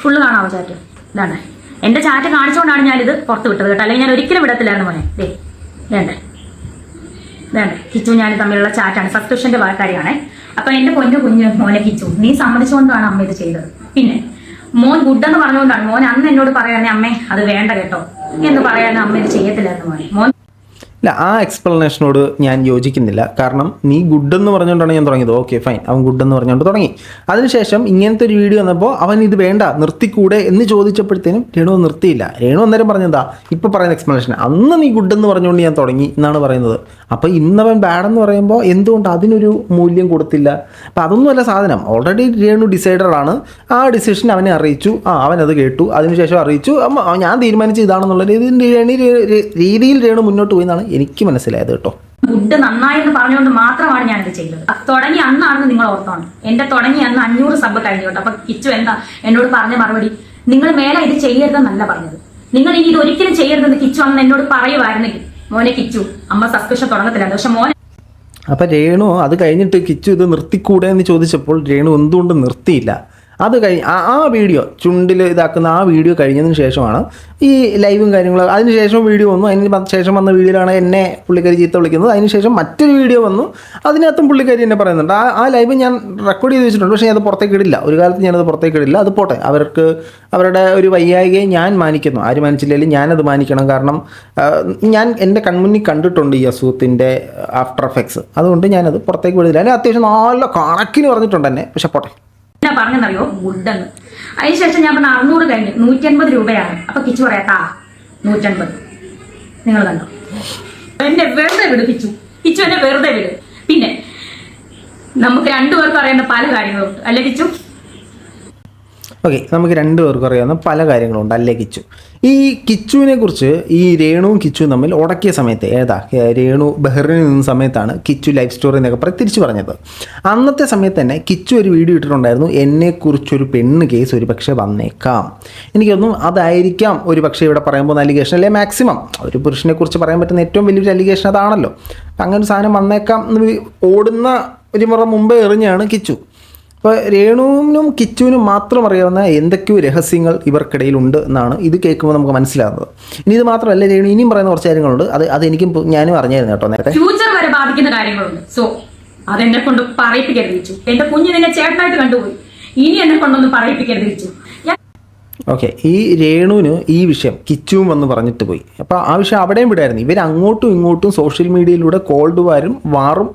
ഫുള്ള് കാണാവോ ചാറ്റ്? ഇതാണ് എൻ്റെ ചാറ്റ് കാണിച്ചുകൊണ്ടാണ് ഞാനിത് പുറത്ത് വിട്ടത് കേട്ടോ, അല്ലെങ്കിൽ ഞാൻ ഒരിക്കലും വിടത്തില്ലായിരുന്നു മോനെ. വേണ്ടേ കിച്ചു ഞാൻ തമ്മിലുള്ള ചാറ്റാണ്, സബ്സ്ക്രിപ്ഷൻ്റെ കാര്യമാണ്. അപ്പൊ എന്റെ കുഞ്ഞു മോനെ കിച്ചു, നീ സമ്മതിച്ചുകൊണ്ടാണ് അമ്മ ഇത് ചെയ്തത്. പിന്നെ മോൻ ഗുഡെന്ന് പറഞ്ഞുകൊണ്ടാണ് മോൻ അന്ന് എന്നോട് പറയാനേ അമ്മേ അത് വേണ്ട കേട്ടോ എന്ന് പറയാൻ അമ്മ ഇത് ചെയ്യത്തില്ലായിരുന്നു മോൻ. ഇല്ല, ആ എക്സ്പ്ലനേഷനോട് ഞാൻ യോജിക്കുന്നില്ല. കാരണം നീ ഗുഡെന്ന് പറഞ്ഞുകൊണ്ടാണ് ഞാൻ തുടങ്ങിയത്. ഓക്കെ ഫൈൻ, അവൻ ഗുഡെന്ന് പറഞ്ഞുകൊണ്ട് തുടങ്ങി. അതിനുശേഷം ഇങ്ങനത്തെ ഒരു വീഡിയോ വന്നപ്പോൾ അവൻ ഇത് വേണ്ട നിർത്തിക്കൂടെ എന്ന് ചോദിച്ചപ്പോഴത്തേനും രേണു നിർത്തിയില്ല. രേണു അന്നേരം പറഞ്ഞതാ ഇപ്പോൾ പറയുന്ന എക്സ്പ്ലനേഷൻ, അന്ന് നീ ഗുഡെന്ന് പറഞ്ഞുകൊണ്ട് ഞാൻ തുടങ്ങി എന്നാണ് പറയുന്നത്. അപ്പോൾ ഇന്നവൻ ബാഡെന്ന് പറയുമ്പോൾ എന്തുകൊണ്ട് അതിനൊരു മൂല്യം കൊടുത്തില്ല? അപ്പം അതൊന്നുമല്ല സാധനം. ഓൾറെഡി രേണു ഡിസൈഡറാണ്, ആ ഡിസിഷൻ അവനെ അറിയിച്ചു, അവനത് കേട്ടു, അതിനുശേഷം അറിയിച്ചു ഞാൻ തീരുമാനിച്ചു ഇതാണെന്നുള്ള രീതിയിൽ രേണു മുന്നോട്ട് പോയി എന്നാണ് എനിക്ക് മനസ്സിലായത് കേട്ടോ. ഗുഡ് നന്നായെന്ന് പറഞ്ഞുകൊണ്ട് മാത്രമാണ് ഞാനിത് ചെയ്തത്. തുടങ്ങി അന്നാണെന്ന് നിങ്ങൾ ഓർത്തോണം. എന്റെ തുടങ്ങി അന്ന് 500 സബ് കഴിഞ്ഞു കേട്ടോ. അപ്പൊ കിച്ചു എന്താ എന്നോട് പറഞ്ഞ മറുപടി, നിങ്ങൾ മേലെ ഇത് ചെയ്യരുതെന്നല്ല പറഞ്ഞത്, നിങ്ങൾ ഇനി ഇത് ഒരിക്കലും ചെയ്യരുതെന്ന് കിച്ചു അന്ന് എന്നോട് പറയുമായിരുന്നെങ്കിൽ മോനെ കിച്ചു അമ്മ സബ്സ്ക്രിപ്ഷൻ തുടങ്ങത്തില്ലായിരുന്നു. പക്ഷെ മോനെ അപ്പം രേണു അത് കഴിഞ്ഞിട്ട് കിച്ചു ഇത് നിർത്തിക്കൂടെ എന്ന് ചോദിച്ചപ്പോൾ രേണു എന്തുകൊണ്ട് നിർത്തിയില്ല? അത് ആ വീഡിയോ ചുണ്ടിൽ ഇതാക്കുന്ന ആ വീഡിയോ കഴിഞ്ഞതിന് ശേഷമാണ് ഈ ലൈവും കാര്യങ്ങളും. അതിനുശേഷം വീഡിയോ വന്നു, അതിന് ശേഷം വന്ന വീഡിയോയിലാണ് എന്നെ പുള്ളിക്കാരി ചീത്ത വിളിക്കുന്നത്. അതിനുശേഷം മറ്റൊരു വീഡിയോ വന്നു, അതിനകത്തും പുള്ളിക്കാരി എന്നെ പറയുന്നുണ്ട്. ആ ലൈവ് ഞാൻ റെക്കോർഡ് ചെയ്ത് വെച്ചിട്ടുണ്ട്, പക്ഷേ അത് പുറത്തേക്ക് ഇടില്ല. ഒരു കാലത്ത് ഞാനത് പുറത്തേക്ക് ഇടില്ല. അത് പോട്ടെ, അവരുടെ ഒരു വയ്യായികയെ ഞാൻ മാനിക്കുന്നു. ആര് മാനിച്ചില്ലെങ്കിലും ഞാനത് മാനിക്കണം. കാരണം ഞാൻ എൻ്റെ കൺമുന്നിൽ കണ്ടിട്ടുണ്ട് ഈ അസുഖത്തിൻ്റെ ആഫ്റ്റർ എഫക്ട്സ്. അതുകൊണ്ട് ഞാനത് പുറത്തേക്ക് വിടില്ല. അതിന് അത്യാവശ്യം നല്ല കണക്കിന് പറഞ്ഞിട്ടുണ്ട് എന്നെ, പക്ഷെ പോട്ടെ. പറഞ്ഞെന്നറിയോ ഗുഡെന്ന്. അതിനുശേഷം ഞാൻ പറഞ്ഞ 600 കഴിഞ്ഞ് 180 രൂപയാണ്. അപ്പൊ കിച്ചു പറയാ 150. നിങ്ങൾ കണ്ടോ, എന്നെ വെറുതെ വിട് കിച്ചു എന്നെ വെറുതെ വിട്. പിന്നെ നമുക്ക് രണ്ടുപേർക്കും അറിയുന്ന പല കാര്യങ്ങളുണ്ട് അല്ലെ കിച്ചു? ഓക്കെ, നമുക്ക് രണ്ടുപേർക്കും അറിയാവുന്ന പല കാര്യങ്ങളുണ്ട് അല്ലേ കിച്ചു? ഈ കിച്ചുവിനെ കുറിച്ച് ഈ രേണുവും കിച്ചുവും തമ്മിൽ ഉടക്കിയ സമയത്ത് രേണു ബഹ്റിനിൽ നിന്ന സമയത്താണ് കിച്ചു ലൈഫ് സ്റ്റോറി എന്നൊക്കെ പറഞ്ഞ് തിരിച്ചു പറഞ്ഞത്. അന്നത്തെ സമയത്ത് തന്നെ കിച്ചു ഒരു വീഡിയോ ഇട്ടിട്ടുണ്ടായിരുന്നു, എന്നെക്കുറിച്ചൊരു പെണ്ണ് കേസ് ഒരു പക്ഷേ വന്നേക്കാം. എനിക്കൊന്നും അതായിരിക്കാം ഒരു പക്ഷേ ഇവിടെ പറയാൻ പോകുന്ന അലിഗേഷൻ അല്ലെ. മാക്സിമം ഒരു പുരുഷനെ കുറിച്ച് പറയാൻ പറ്റുന്ന ഏറ്റവും വലിയൊരു അലിഗേഷൻ അതാണല്ലോ. അങ്ങനെ ഒരു സാധനം വന്നേക്കാം എന്ന് ഓടുന്ന ഒരു മുറ മുമ്പേ എറിഞ്ഞാണ് കിച്ചു. അപ്പോൾ രേണുവിനും കിച്ചുവിനും മാത്രം അറിയാവുന്ന എന്തൊക്കെയോ രഹസ്യങ്ങൾ ഇവർക്കിടയിലുണ്ട് എന്നാണ് ഇത് കേൾക്കുമ്പോൾ നമുക്ക് മനസ്സിലാകുന്നത്. ഇനി ഇത് മാത്രമല്ല, രേണു ഇനിയും പറയുന്ന കുറച്ച് കാര്യങ്ങളുണ്ട്. അത് എനിക്കും ഞാനും അറിഞ്ഞായിരുന്നു കേട്ടോ നേരത്തെ. ഫ്യൂച്ചർ വരെ ബാധിക്കുന്ന കാര്യങ്ങളുണ്ട്. സോ അതെന്നെ കൊണ്ട് പറയിപ്പിക്കരുത്. എന്റെ കുഞ്ഞ് നിന്നെ ചേട്ടനായിട്ട് കണ്ടുപോയി, ഇനി എന്നെ കൊണ്ടൊന്നും പറയിപ്പിക്കരുത്. ഓക്കെ, ഈ രേണുവിന് ഈ വിഷയം കിച്ചുവും വന്ന് പറഞ്ഞിട്ട് പോയി. അപ്പോൾ ആ വിഷയം അവിടെയും വിടായിരുന്നു. ഇവർ അങ്ങോട്ടും ഇങ്ങോട്ടും സോഷ്യൽ മീഡിയയിലൂടെ കോൾഡ് വാറും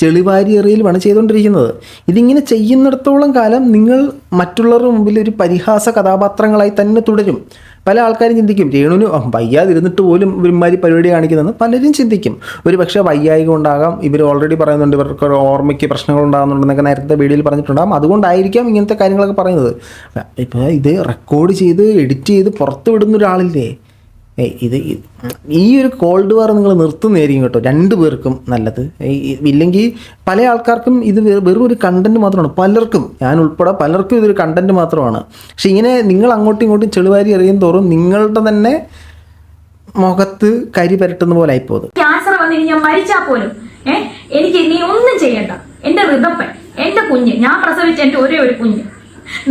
ചെളിവാരി എറിയലുമാണ് ചെയ്തുകൊണ്ടിരിക്കുന്നത്. ഇതിങ്ങനെ ചെയ്യുന്നിടത്തോളം കാലം നിങ്ങൾ മറ്റുള്ളവരുടെ മുമ്പിൽ ഒരു പരിഹാസ കഥാപാത്രങ്ങളായി തന്നെ തുടരും. പല ആൾക്കാരും ചിന്തിക്കും രേണുവിന് വയ്യാതിരുന്നിട്ട് പോലും ഇവന്മാരി പരിപാടി കാണിക്കുന്നതെന്ന് പലരും ചിന്തിക്കും. ഒരു പക്ഷേ വയ്യായിക ഉണ്ടാകാം, ഇവർ ഓൾറെഡി പറയുന്നുണ്ട് ഇവർക്ക് ഓർമ്മയ്ക്ക് പ്രശ്നങ്ങൾ ഉണ്ടാകുന്നുണ്ടെന്നൊക്കെ നേരത്തെ വീഡിയോയിൽ പറഞ്ഞിട്ടുണ്ടാകും. അതുകൊണ്ടായിരിക്കാം ഇങ്ങനത്തെ കാര്യങ്ങളൊക്കെ പറയുന്നത്. ഇപ്പോൾ ഇത് റെക്കോർഡ് ചെയ്ത് എഡിറ്റ് ചെയ്ത് പുറത്ത് വിടുന്ന ഒരാളില്ലേ, ഈ ഒരു കോൾഡ് വാർ നിങ്ങൾ നിർത്തുന്നതായിരിക്കും കേട്ടോ രണ്ടു പേർക്കും നല്ലത്. ഇല്ലെങ്കിൽ പല ആൾക്കാർക്കും ഇത് വെറും ഒരു കണ്ടന്റ് മാത്രമാണ്. പലർക്കും, ഞാൻ ഉൾപ്പെടെ പലർക്കും ഇതൊരു കണ്ടന്റ് മാത്രമാണ്. പക്ഷെ ഇങ്ങനെ നിങ്ങൾ അങ്ങോട്ടും ഇങ്ങോട്ടും ചെളിവാരി എറിയും തോറും നിങ്ങളുടെ തന്നെ മുഖത്ത് കരി പരട്ടുന്ന പോലെ ആയിപ്പോകും. ക്യാൻസർ വന്ന് ഞാൻ മരിച്ചാൽ പോലും എനിക്ക് നീ ഒന്നും ചെയ്യണ്ട. എന്റെ ഋതപ്പൻ, എന്റെ കുഞ്ഞ്, ഞാൻ പ്രസവിച്ച എന്റെ ഒരേ ഒരു കുഞ്ഞ്,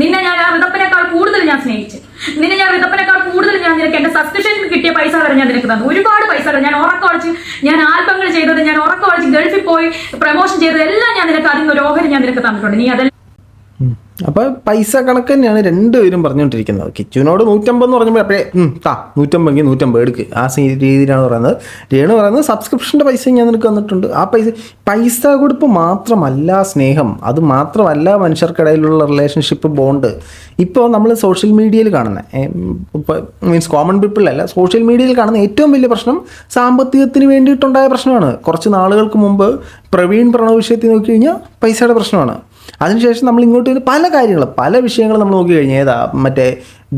നിന്നെ ഞാൻ ആ ഋതപ്പനേക്കാൾ കൂടുതൽ ഞാൻ സ്നേഹിച്ചു. നിന്നെ ഞാൻ ഋതപ്പനേക്കാൾ കൂടുതൽ ഞാൻ നിനക്ക് എന്റെ സബ്സ്ക്രിപ്ഷൻ കിട്ടിയ പൈസ വരെ ഞാൻ നിനക്ക് തന്നു. ഒരുപാട് പൈസ ഞാൻ ഉറക്കമടിച്ച്, ഞാൻ ആൽബങ്ങൾ ചെയ്തത്, ഞാൻ ഉറക്കമടിച്ച് ഗൾഫിൽ പോയി പ്രമോഷൻ ചെയ്തത് എല്ലാം ഞാൻ നിനക്ക് അതിൽ ഒരു ഓഹരി ഞാൻ നിനക്ക് തന്നിട്ടുണ്ട്. നീ അതെല്ലാം അപ്പോൾ പൈസ കണക്ക് തന്നെയാണ് രണ്ടുപേരും പറഞ്ഞുകൊണ്ടിരിക്കുന്നത്. കിച്ചുവിനോട് 150 എന്ന് പറഞ്ഞപ്പോൾ അപ്പോഴേ 150 150 എടുക്ക്, ആ രീതിയിലാണ് പറയുന്നത്. രേണു പറയുന്നത് സബ്സ്ക്രിപ്ഷൻ്റെ പൈസ ഞാൻ നിനക്ക് തന്നിട്ടുണ്ട്. ആ പൈസ കൊടുപ്പ് മാത്രമല്ല സ്നേഹം, അത് മാത്രമല്ല മനുഷ്യർക്കിടയിലുള്ള റിലേഷൻഷിപ്പ് ബോണ്ട്. ഇപ്പോൾ നമ്മൾ സോഷ്യൽ മീഡിയയിൽ കാണുന്ന ഇപ്പോൾ മീൻസ് കോമൺ പീപ്പിളല്ല, സോഷ്യൽ മീഡിയയിൽ കാണുന്ന ഏറ്റവും വലിയ പ്രശ്നം സാമ്പത്തികത്തിന് വേണ്ടിയിട്ടുണ്ടായ പ്രശ്നമാണ്. കുറച്ച് നാളുകൾക്ക് മുമ്പ് പ്രവീൺ പ്രണവ് വിഷയത്തിൽ നോക്കിക്കഴിഞ്ഞാൽ പൈസയുടെ പ്രശ്നമാണ്. അതിനുശേഷം നമ്മൾ ഇങ്ങോട്ട് പല വിഷയങ്ങളും നമ്മൾ നോക്കി കഴിഞ്ഞാൽ മറ്റേ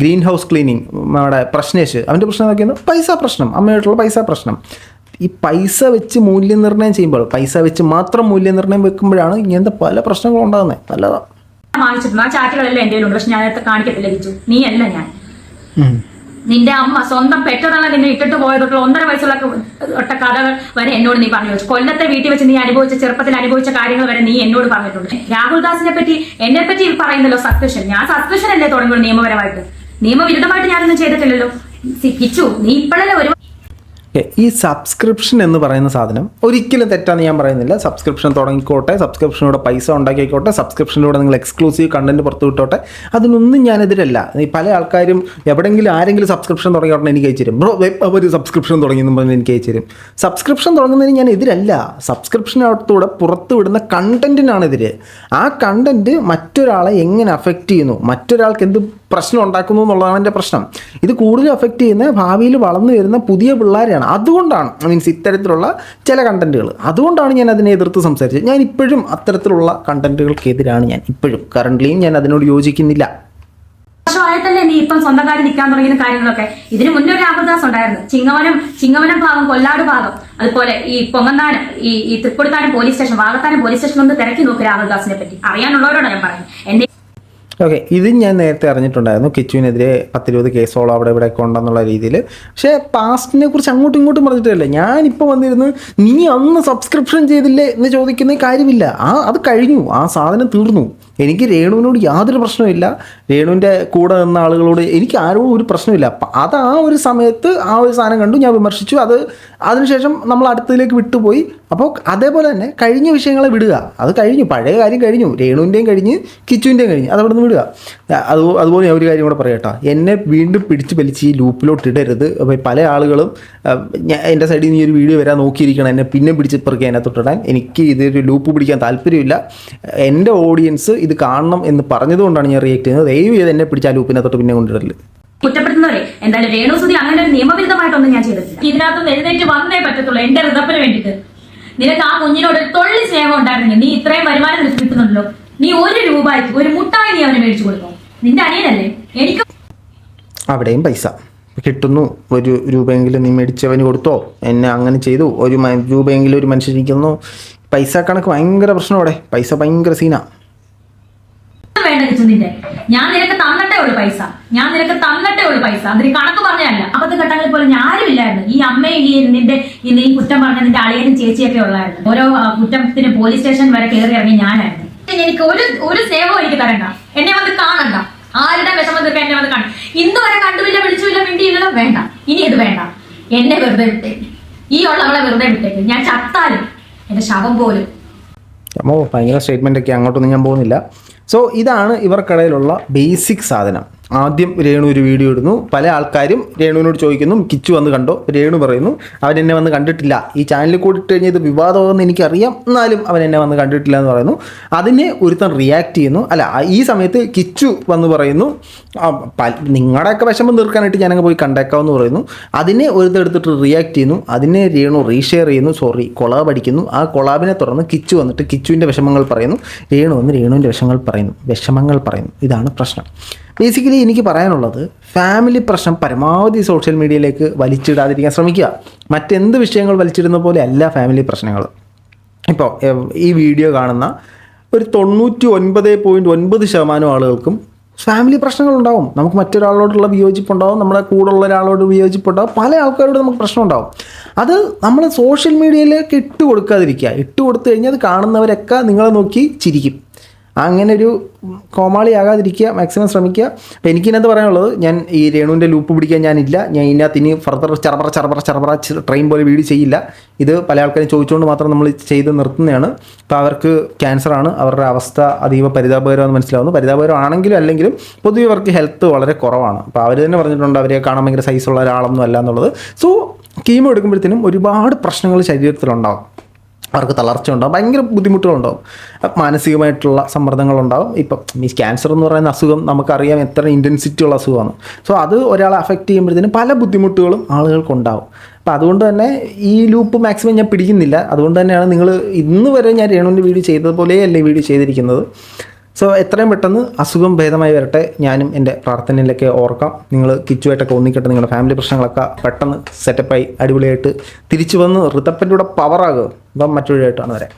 ഗ്രീൻ ഹൗസ് ക്ലീനിങ്, നമ്മുടെ പ്രശ്നേഷ്, അവൻ്റെ പ്രശ്നം നോക്കിയാൽ പൈസ പ്രശ്നം, അമ്മയായിട്ടുള്ള പൈസ പ്രശ്നം. ഈ പൈസ വെച്ച് മൂല്യനിർണ്ണയം ചെയ്യുമ്പോൾ, പൈസ വെച്ച് മാത്രം മൂല്യനിർണ്ണയം വെക്കുമ്പോഴാണ് ഇങ്ങനത്തെ പല പ്രശ്നങ്ങളും ഉണ്ടാകുന്നത്. നല്ലതാണ്. വാങ്ങിച്ചിട്ടുണ്ട്. ആ ചാറ്റുകളെല്ലാം എൻ്റെ കയ്യിലുണ്ട്. പക്ഷെ ഞാൻ നേരത്തെ കാണിക്കത്തില്ല കിച്ചു. നീ അല്ല ഞാൻ. നിന്റെ അമ്മ സ്വന്തം പെറ്റതാണ് നിന്നെ ഇട്ടിട്ട് പോയതൊട്ടുള്ള 1.5 വയസ്സുള്ള കഥകൾ വരെ എന്നോട് നീ പറഞ്ഞു വെച്ചു. കൊല്ലത്തെ വീട്ടിൽ വെച്ച് നീ അനുഭവിച്ച, ചെറുപ്പത്തിൽ അനുഭവിച്ച കാര്യങ്ങൾ വരെ നീ എന്നോട് പറഞ്ഞിട്ടുണ്ട്. രാഹുൽ ദാസിനെ പറ്റി, എന്നെ പറ്റി പറയുന്നല്ലോ സബ്സ്ക്രിപ്ഷൻ. ഞാൻ സബ്സ്ക്രിപ്ഷൻ അല്ലേ തുടങ്ങുള്ളൂ നിയമപരമായിട്ട്. നിയമവിരുദ്ധമായിട്ട് ഞാനൊന്നും ചെയ്തിട്ടില്ലല്ലോ കിച്ചു. നീ ഇപ്പോഴല്ലേ ഒരു ഈ സബ്സ്ക്രിപ്ഷൻ എന്ന് പറയുന്ന സാധനം ഒരിക്കലും തെറ്റാന്ന് ഞാൻ പറയുന്നില്ല. സബ്സ്ക്രിപ്ഷൻ തുടങ്ങിക്കോട്ടെ, സബ്സ്ക്രിപ്ഷനോടെ പൈസ ഉണ്ടാക്കിക്കോട്ടെ, സബ്സ്ക്രിപ്ഷനിലൂടെ നിങ്ങൾ എക്സ്ക്ലൂസീവ് കണ്ടന്റ് പുറത്തു വിട്ടോട്ടെ, അതിനൊന്നും ഞാനെതിരല്ല. ഈ പല ആൾക്കാരും ആരെങ്കിലും സബ്സ്ക്രിപ്ഷൻ തുടങ്ങിയോട്ടെ എനിക്ക് അയച്ചു തരും, ബ്രോ അവർ സബ്സ്ക്രിപ്ഷൻ തുടങ്ങിയെന്ന് പറഞ്ഞ് എനിക്ക് അയച്ചു തരും. സബ്സ്ക്രിപ്ഷൻ തുടങ്ങുന്നതിന് ഞാൻ എതിരല്ല. സബ്സ്ക്രിപ്ഷനകത്തൂടെ പുറത്തു വിടുന്ന കണ്ടന്റിനാണ് എതിര്. ആ കണ്ടന്റ് മറ്റൊരാളെ എങ്ങനെ അഫക്റ്റ് ചെയ്യുന്നു, മറ്റൊരാൾക്ക് എന്ത് പ്രശ്നം ഉണ്ടാക്കുന്നു എന്നുള്ളതാണ് എൻ്റെ പ്രശ്നം. ഇത് കൂടുതൽ അഫക്റ്റ് ചെയ്യുന്ന ഭാവിയിൽ വളർന്നു വരുന്ന പുതിയ പിള്ളേരെയാണ്. അതുകൊണ്ടാണ് മീൻസ് ഇത്തരത്തിലുള്ള ചില കണ്ടന്റുകൾ, അതുകൊണ്ടാണ് ഞാൻ അതിനെ എതിർത്ത് സംസാരിച്ചത്. ഞാൻ ഇപ്പോഴും അത്തരത്തിലുള്ള കണ്ടന്റുകൾക്കെതിരാണ്. ഞാൻ ഇപ്പോഴും കറന്റ്ലിയും ഞാൻ അതിനോട് യോജിക്കുന്നില്ല. വർഷമായിട്ടല്ലേ നീ ഇപ്പം സ്വന്തം കാര്യം നിൽക്കാൻ തുടങ്ങിയ കാര്യങ്ങളൊക്കെ. ഇതിന് മുന്നേ ഒരു രാഹുൽദാസ് ഉണ്ടായിരുന്നു. ചിങ്ങവനം ഭാഗം, കൊല്ലാട് ഭാഗം, അതുപോലെ ഈ പൊങ്ങന്താനം, ഈ Thrikkodithanam police station, Vakathanam police station ഒന്ന് തിരക്കി നോക്ക് രാഹുൽദാസിനെ പറ്റി. അറിയാനുള്ളവരോടാണ് ഞാൻ പറയുന്നത്. ഓക്കെ, ഇത് ഞാൻ നേരത്തെ അറിഞ്ഞിട്ടുണ്ടായിരുന്നു. കിച്ചുവിനെതിരെ 10-20 കേസോളം അവിടെ ഇവിടെ ഉണ്ടെന്നുള്ള രീതിയിൽ. പക്ഷേ പാസ്റ്റിനെ കുറിച്ച് അങ്ങോട്ടും ഇങ്ങോട്ടും പറഞ്ഞിട്ടില്ല. ഞാനിപ്പോൾ വന്നിരുന്ന് നീ അന്ന് സബ്സ്ക്രിപ്ഷൻ ചെയ്തില്ലേ എന്ന് ചോദിക്കുന്ന കാര്യമില്ല. അത് കഴിഞ്ഞു, ആ സാധനം തീർന്നു. എനിക്ക് രേണുവിനോട് യാതൊരു പ്രശ്നമില്ല. രേണുവിൻ്റെ കൂടെ നിന്ന ആളുകളോട് എനിക്ക് ആരോടും ഒരു പ്രശ്നമില്ല. അത് ആ ഒരു സമയത്ത് ആ ഒരു സാധനം കണ്ടു, ഞാൻ വിമർശിച്ചു. അതിനുശേഷം നമ്മൾ അടുത്തതിലേക്ക് വിട്ടുപോയി. അപ്പോൾ അതേപോലെ തന്നെ കഴിഞ്ഞ വിഷയങ്ങളെ വിടുക. അത് കഴിഞ്ഞു, പഴയ കാര്യം കഴിഞ്ഞു. രേണുവിൻ്റെയും കഴിഞ്ഞ്, കിച്ചുവിൻ്റെയും കഴിഞ്ഞ്, അതവിടെ നിന്ന് വിടുക. അതുപോലെ ഞാൻ ഒരു കാര്യം കൂടെ പറയട്ടോ, എന്നെ വീണ്ടും പിടിച്ച് വലിച്ച് ഈ ലൂപ്പിലോട്ട് ഇടരുത്. അപ്പോൾ പല ആളുകളും എൻ്റെ സൈഡിൽ നിന്ന് ഈ ഒരു വീഡിയോ വരാൻ നോക്കിയിരിക്കണം, എന്നെ പിന്നെ പിടിച്ച് പെറുക്കി അതിനകത്തോട്ടിടാൻ. എനിക്ക് ഇതൊരു ലൂപ്പ് പിടിക്കാൻ താല്പര്യമില്ല. എൻ്റെ ഓഡിയൻസ് ഇത് കാണണം എന്ന് പറഞ്ഞതുകൊണ്ടാണ് ഞാൻ റിയാക്ട് ചെയ്യുന്നത്. ദയവ് ചെയ്ത് എന്നെ പിടിച്ച് ആ ലൂപ്പിനകത്തോട്ട് പിന്നെ കൊണ്ടിടല്. കുറ്റപ്പെടുത്തുന്നവരെ എന്തായാലും രേണുസുതി അങ്ങനെ ഒരു നിയമവിരുദ്ധമായിട്ടൊന്നും ഞാൻ ചെയ്തിട്ടില്ല. ഇതിനകത്തൊന്നും എഴുന്നേറ്റ് വന്നേ പറ്റത്തുള്ളൂ എന്റെ ഋതപ്പിന് വേണ്ടിയിട്ട്. നിനക്ക് ആ കുഞ്ഞിനോട് തൊള്ളി സ്നേഹം ഉണ്ടായിരുന്നെങ്കിൽ നീ ഇത്രയും വരുമാനം നിനക്ക് കിട്ടുന്നുണ്ടല്ലോ, നീ 1 രൂപയ്ക്ക് ഒരു മുട്ടായി നീ അവനെ മേടിച്ചു കൊടുക്കും. നിന്റെ അനിയനല്ലേ. എനിക്ക് അവിടെയും പൈസ കിട്ടുന്നു. 1 രൂപയെങ്കിലും നീ മേടിച്ചവന് കൊടുത്തോ, എന്നെ അങ്ങനെ ചെയ്തു, 1 രൂപയെങ്കിലും ഒരു മനുഷ്യരിക്കുന്നു. പൈസ കണക്ക് ഭയങ്കര പ്രശ്നം. അവിടെ പൈസ ഭയങ്കര സീനാ. വേണ്ട കിച്ചുന്നിന്റെ, ഞാൻ നിനക്ക് തന്നിട്ടേ ഉള്ളു പൈസ. അതിന് കണക്ക് പറഞ്ഞല്ല. അപ്പത്തെ ഘട്ടങ്ങളിൽ പോലും ആരുമില്ലായിരുന്നു. ഈ അമ്മയും നീ കുറ്റം പറഞ്ഞ നിന്റെ അളിയനും ചേച്ചിയൊക്കെ ഉള്ളായിരുന്നു. ഓരോ കുറ്റത്തിന് പോലീസ് സ്റ്റേഷൻ വരെ കയറി ഇറങ്ങി ഞാനായിരുന്നു. എനിക്ക് ഒരു സ്നേഹവും എനിക്ക് വരണ്ട, എന്നെ വന്ന് കാണണ്ട, ആരുടെ വിഷമം തീർക്കാൻ എന്നെ വന്ന് കാണും. ഇന്ന് വരെ കണ്ടുമില്ല, വിളിച്ചുമില്ല, മിണ്ടിയില്ലല്ലോ, വേണ്ട, ഇനി ഇത് വേണ്ട. എന്നെ വെറുതെ വിട്ടേക്ക്, ഈ ഉള്ളവളെ വെറുതെ വിട്ടേക്ക്. ഞാൻ ചത്താലും എന്റെ ശവം പോലും. ഭയങ്കര സ്റ്റേറ്റ്മെൻ്റ് ഒക്കെ, അങ്ങോട്ടൊന്നും ഞാൻ പോകുന്നില്ല. സോ ഇതാണ് ഇവർക്കിടയിലുള്ള ബേസിക് സാധനം. ആദ്യം രേണു ഒരു വീഡിയോ ഇടുന്നു, പല ആൾക്കാരും രേണുവിനോട് ചോദിക്കുന്നു കിച്ചു വന്ന് കണ്ടോ, രേണു പറയുന്നു അവൻ എന്നെ വന്ന് കണ്ടിട്ടില്ല, ഈ ചാനലിൽ കൂടി ഇട്ട് കഴിഞ്ഞാൽ ഇത് വിവാദമാകുമെന്ന് എനിക്കറിയാം, എന്നാലും അവൻ എന്നെ വന്ന് കണ്ടിട്ടില്ല എന്ന് പറയുന്നു. അതിനെ ഒരുത്തൻ റിയാക്ട് ചെയ്യുന്നു. അല്ല, ഈ സമയത്ത് കിച്ചു വന്ന് പറയുന്നു നിങ്ങളുടെയൊക്കെ വിഷമം തീർക്കാനായിട്ട് ഞാനങ്ങ് പോയി കണ്ടേക്കാമെന്ന് പറയുന്നു. അതിനെ ഒരുത്തെടുത്തിട്ട് റിയാക്ട് ചെയ്യുന്നു. അതിനെ രേണു റീഷെയർ ചെയ്യുന്നു, കൊളാബ് അടിക്കുന്നു. ആ കൊളാബിനെ തുടർന്ന് കിച്ചു വന്നിട്ട് കിച്ചുവിൻ്റെ വിഷമങ്ങൾ പറയുന്നു, രേണു വന്ന് രേണുവിൻ്റെ വിഷമങ്ങൾ പറയുന്നു. ഇതാണ് പ്രശ്നം. ബേസിക്കലി എനിക്ക് പറയാനുള്ളത്, ഫാമിലി പ്രശ്നം പരമാവധി സോഷ്യൽ മീഡിയയിലേക്ക് വലിച്ചിടാതിരിക്കാൻ ശ്രമിക്കുക. മറ്റെന്ത് വിഷയങ്ങൾ വലിച്ചിടുന്ന പോലെ അല്ല ഫാമിലി പ്രശ്നങ്ങൾ. ഇപ്പോൾ ഈ വീഡിയോ കാണുന്ന ഒരു 99.9% ആളുകൾക്കും ഫാമിലി പ്രശ്നങ്ങളുണ്ടാവും. നമുക്ക് മറ്റൊരാളോടുള്ള വിയോജിപ്പുണ്ടാവും, നമ്മുടെ കൂടെയുള്ള ഒരാളോട് വിയോജിപ്പുണ്ടാവും, പല ആൾക്കാരോട് നമുക്ക് പ്രശ്നമുണ്ടാവും. അത് നമ്മൾ സോഷ്യൽ മീഡിയയിലേക്ക് ഇട്ട് കൊടുത്തു കഴിഞ്ഞാൽ അത് കാണുന്നവരൊക്കെ നിങ്ങളെ നോക്കി ചിരിക്കും. അങ്ങനെ ഒരു കോമാളിയാകാതിരിക്കുക, മാക്സിമം ശ്രമിക്കുക. അപ്പോൾ എനിക്കിതിനകത്ത് പറയാനുള്ളത്, ഞാൻ ഈ രേണുവിൻ്റെ ലൂപ്പ് പിടിക്കാൻ ഞാൻ ഇതിനകത്ത് ഇനി ഫർദർ ചറപറ ട്രെയിൻ പോലെ വീഡിയോ ചെയ്യില്ല. ഇത് പല ആൾക്കാരും ചോദിച്ചുകൊണ്ട് മാത്രം നമ്മൾ ചെയ്ത് നിർത്തുന്നതാണ്. അപ്പോൾ അവർക്ക് ക്യാൻസറാണ്, അവരുടെ അവസ്ഥ അതീവ പരിതാപകരമെന്ന് മനസ്സിലാവുന്നു. പരിതാപകരമാണെങ്കിലും അല്ലെങ്കിലും പൊതുവെ അവർക്ക് ഹെൽത്ത് വളരെ കുറവാണ്. അപ്പോൾ അവർ തന്നെ പറഞ്ഞിട്ടുണ്ട് അവരെ കാണാൻ ഭയങ്കര സൈസുള്ള ഒരാളൊന്നും അല്ല എന്നുള്ളത്. സോ കീമോ എടുക്കുമ്പോഴത്തേനും ഒരുപാട് പ്രശ്നങ്ങൾ ശരീരത്തിലുണ്ടാകും. അവർക്ക് തളർച്ച ഉണ്ടാകും, ഭയങ്കര ബുദ്ധിമുട്ടുകളുണ്ടാകും, മാനസികമായിട്ടുള്ള സമ്മർദ്ദങ്ങളുണ്ടാകും. ഇപ്പം ഈ ക്യാൻസർ എന്ന് പറയുന്ന അസുഖം നമുക്കറിയാം എത്ര ഇൻറ്റൻസിറ്റി ഉള്ള അസുഖമാണ്. സോ അത് ഒരാളെ അഫക്റ്റ് ചെയ്യുമ്പോഴത്തേനും പല ബുദ്ധിമുട്ടുകളും ആളുകൾക്കുണ്ടാകും. അപ്പം അതുകൊണ്ട് തന്നെ ഈ ലൂപ്പ് മാക്സിമം ഞാൻ പിടിക്കുന്നില്ല. അതുകൊണ്ട് തന്നെയാണ് നിങ്ങൾ ഇന്ന് വരെ ഞാൻ രേണുവിൻ്റെ വീഡിയോ ചെയ്തതുപോലെയല്ല ഈ വീഡിയോ ചെയ്തിരിക്കുന്നത്. സോ എത്രയും പെട്ടെന്ന് അസുഖം ഭേദമായി വരട്ടെ. ഞാനും എൻ്റെ പ്രാർത്ഥനയിലൊക്കെ ഓർക്കാം. നിങ്ങൾ കിച്ചുമായിട്ടൊക്കെ ഒന്നിക്കട്ടെ, നിങ്ങളുടെ ഫാമിലി പ്രശ്നങ്ങളൊക്കെ പെട്ടെന്ന് സെറ്റപ്പായി അടിപൊളിയായിട്ട് തിരിച്ചു വന്ന് ഋതപ്പൻ്റെ കൂടെ പവറാകുക. അപ്പം മറ്റൊരു ആയിട്ടാണ് വരാം.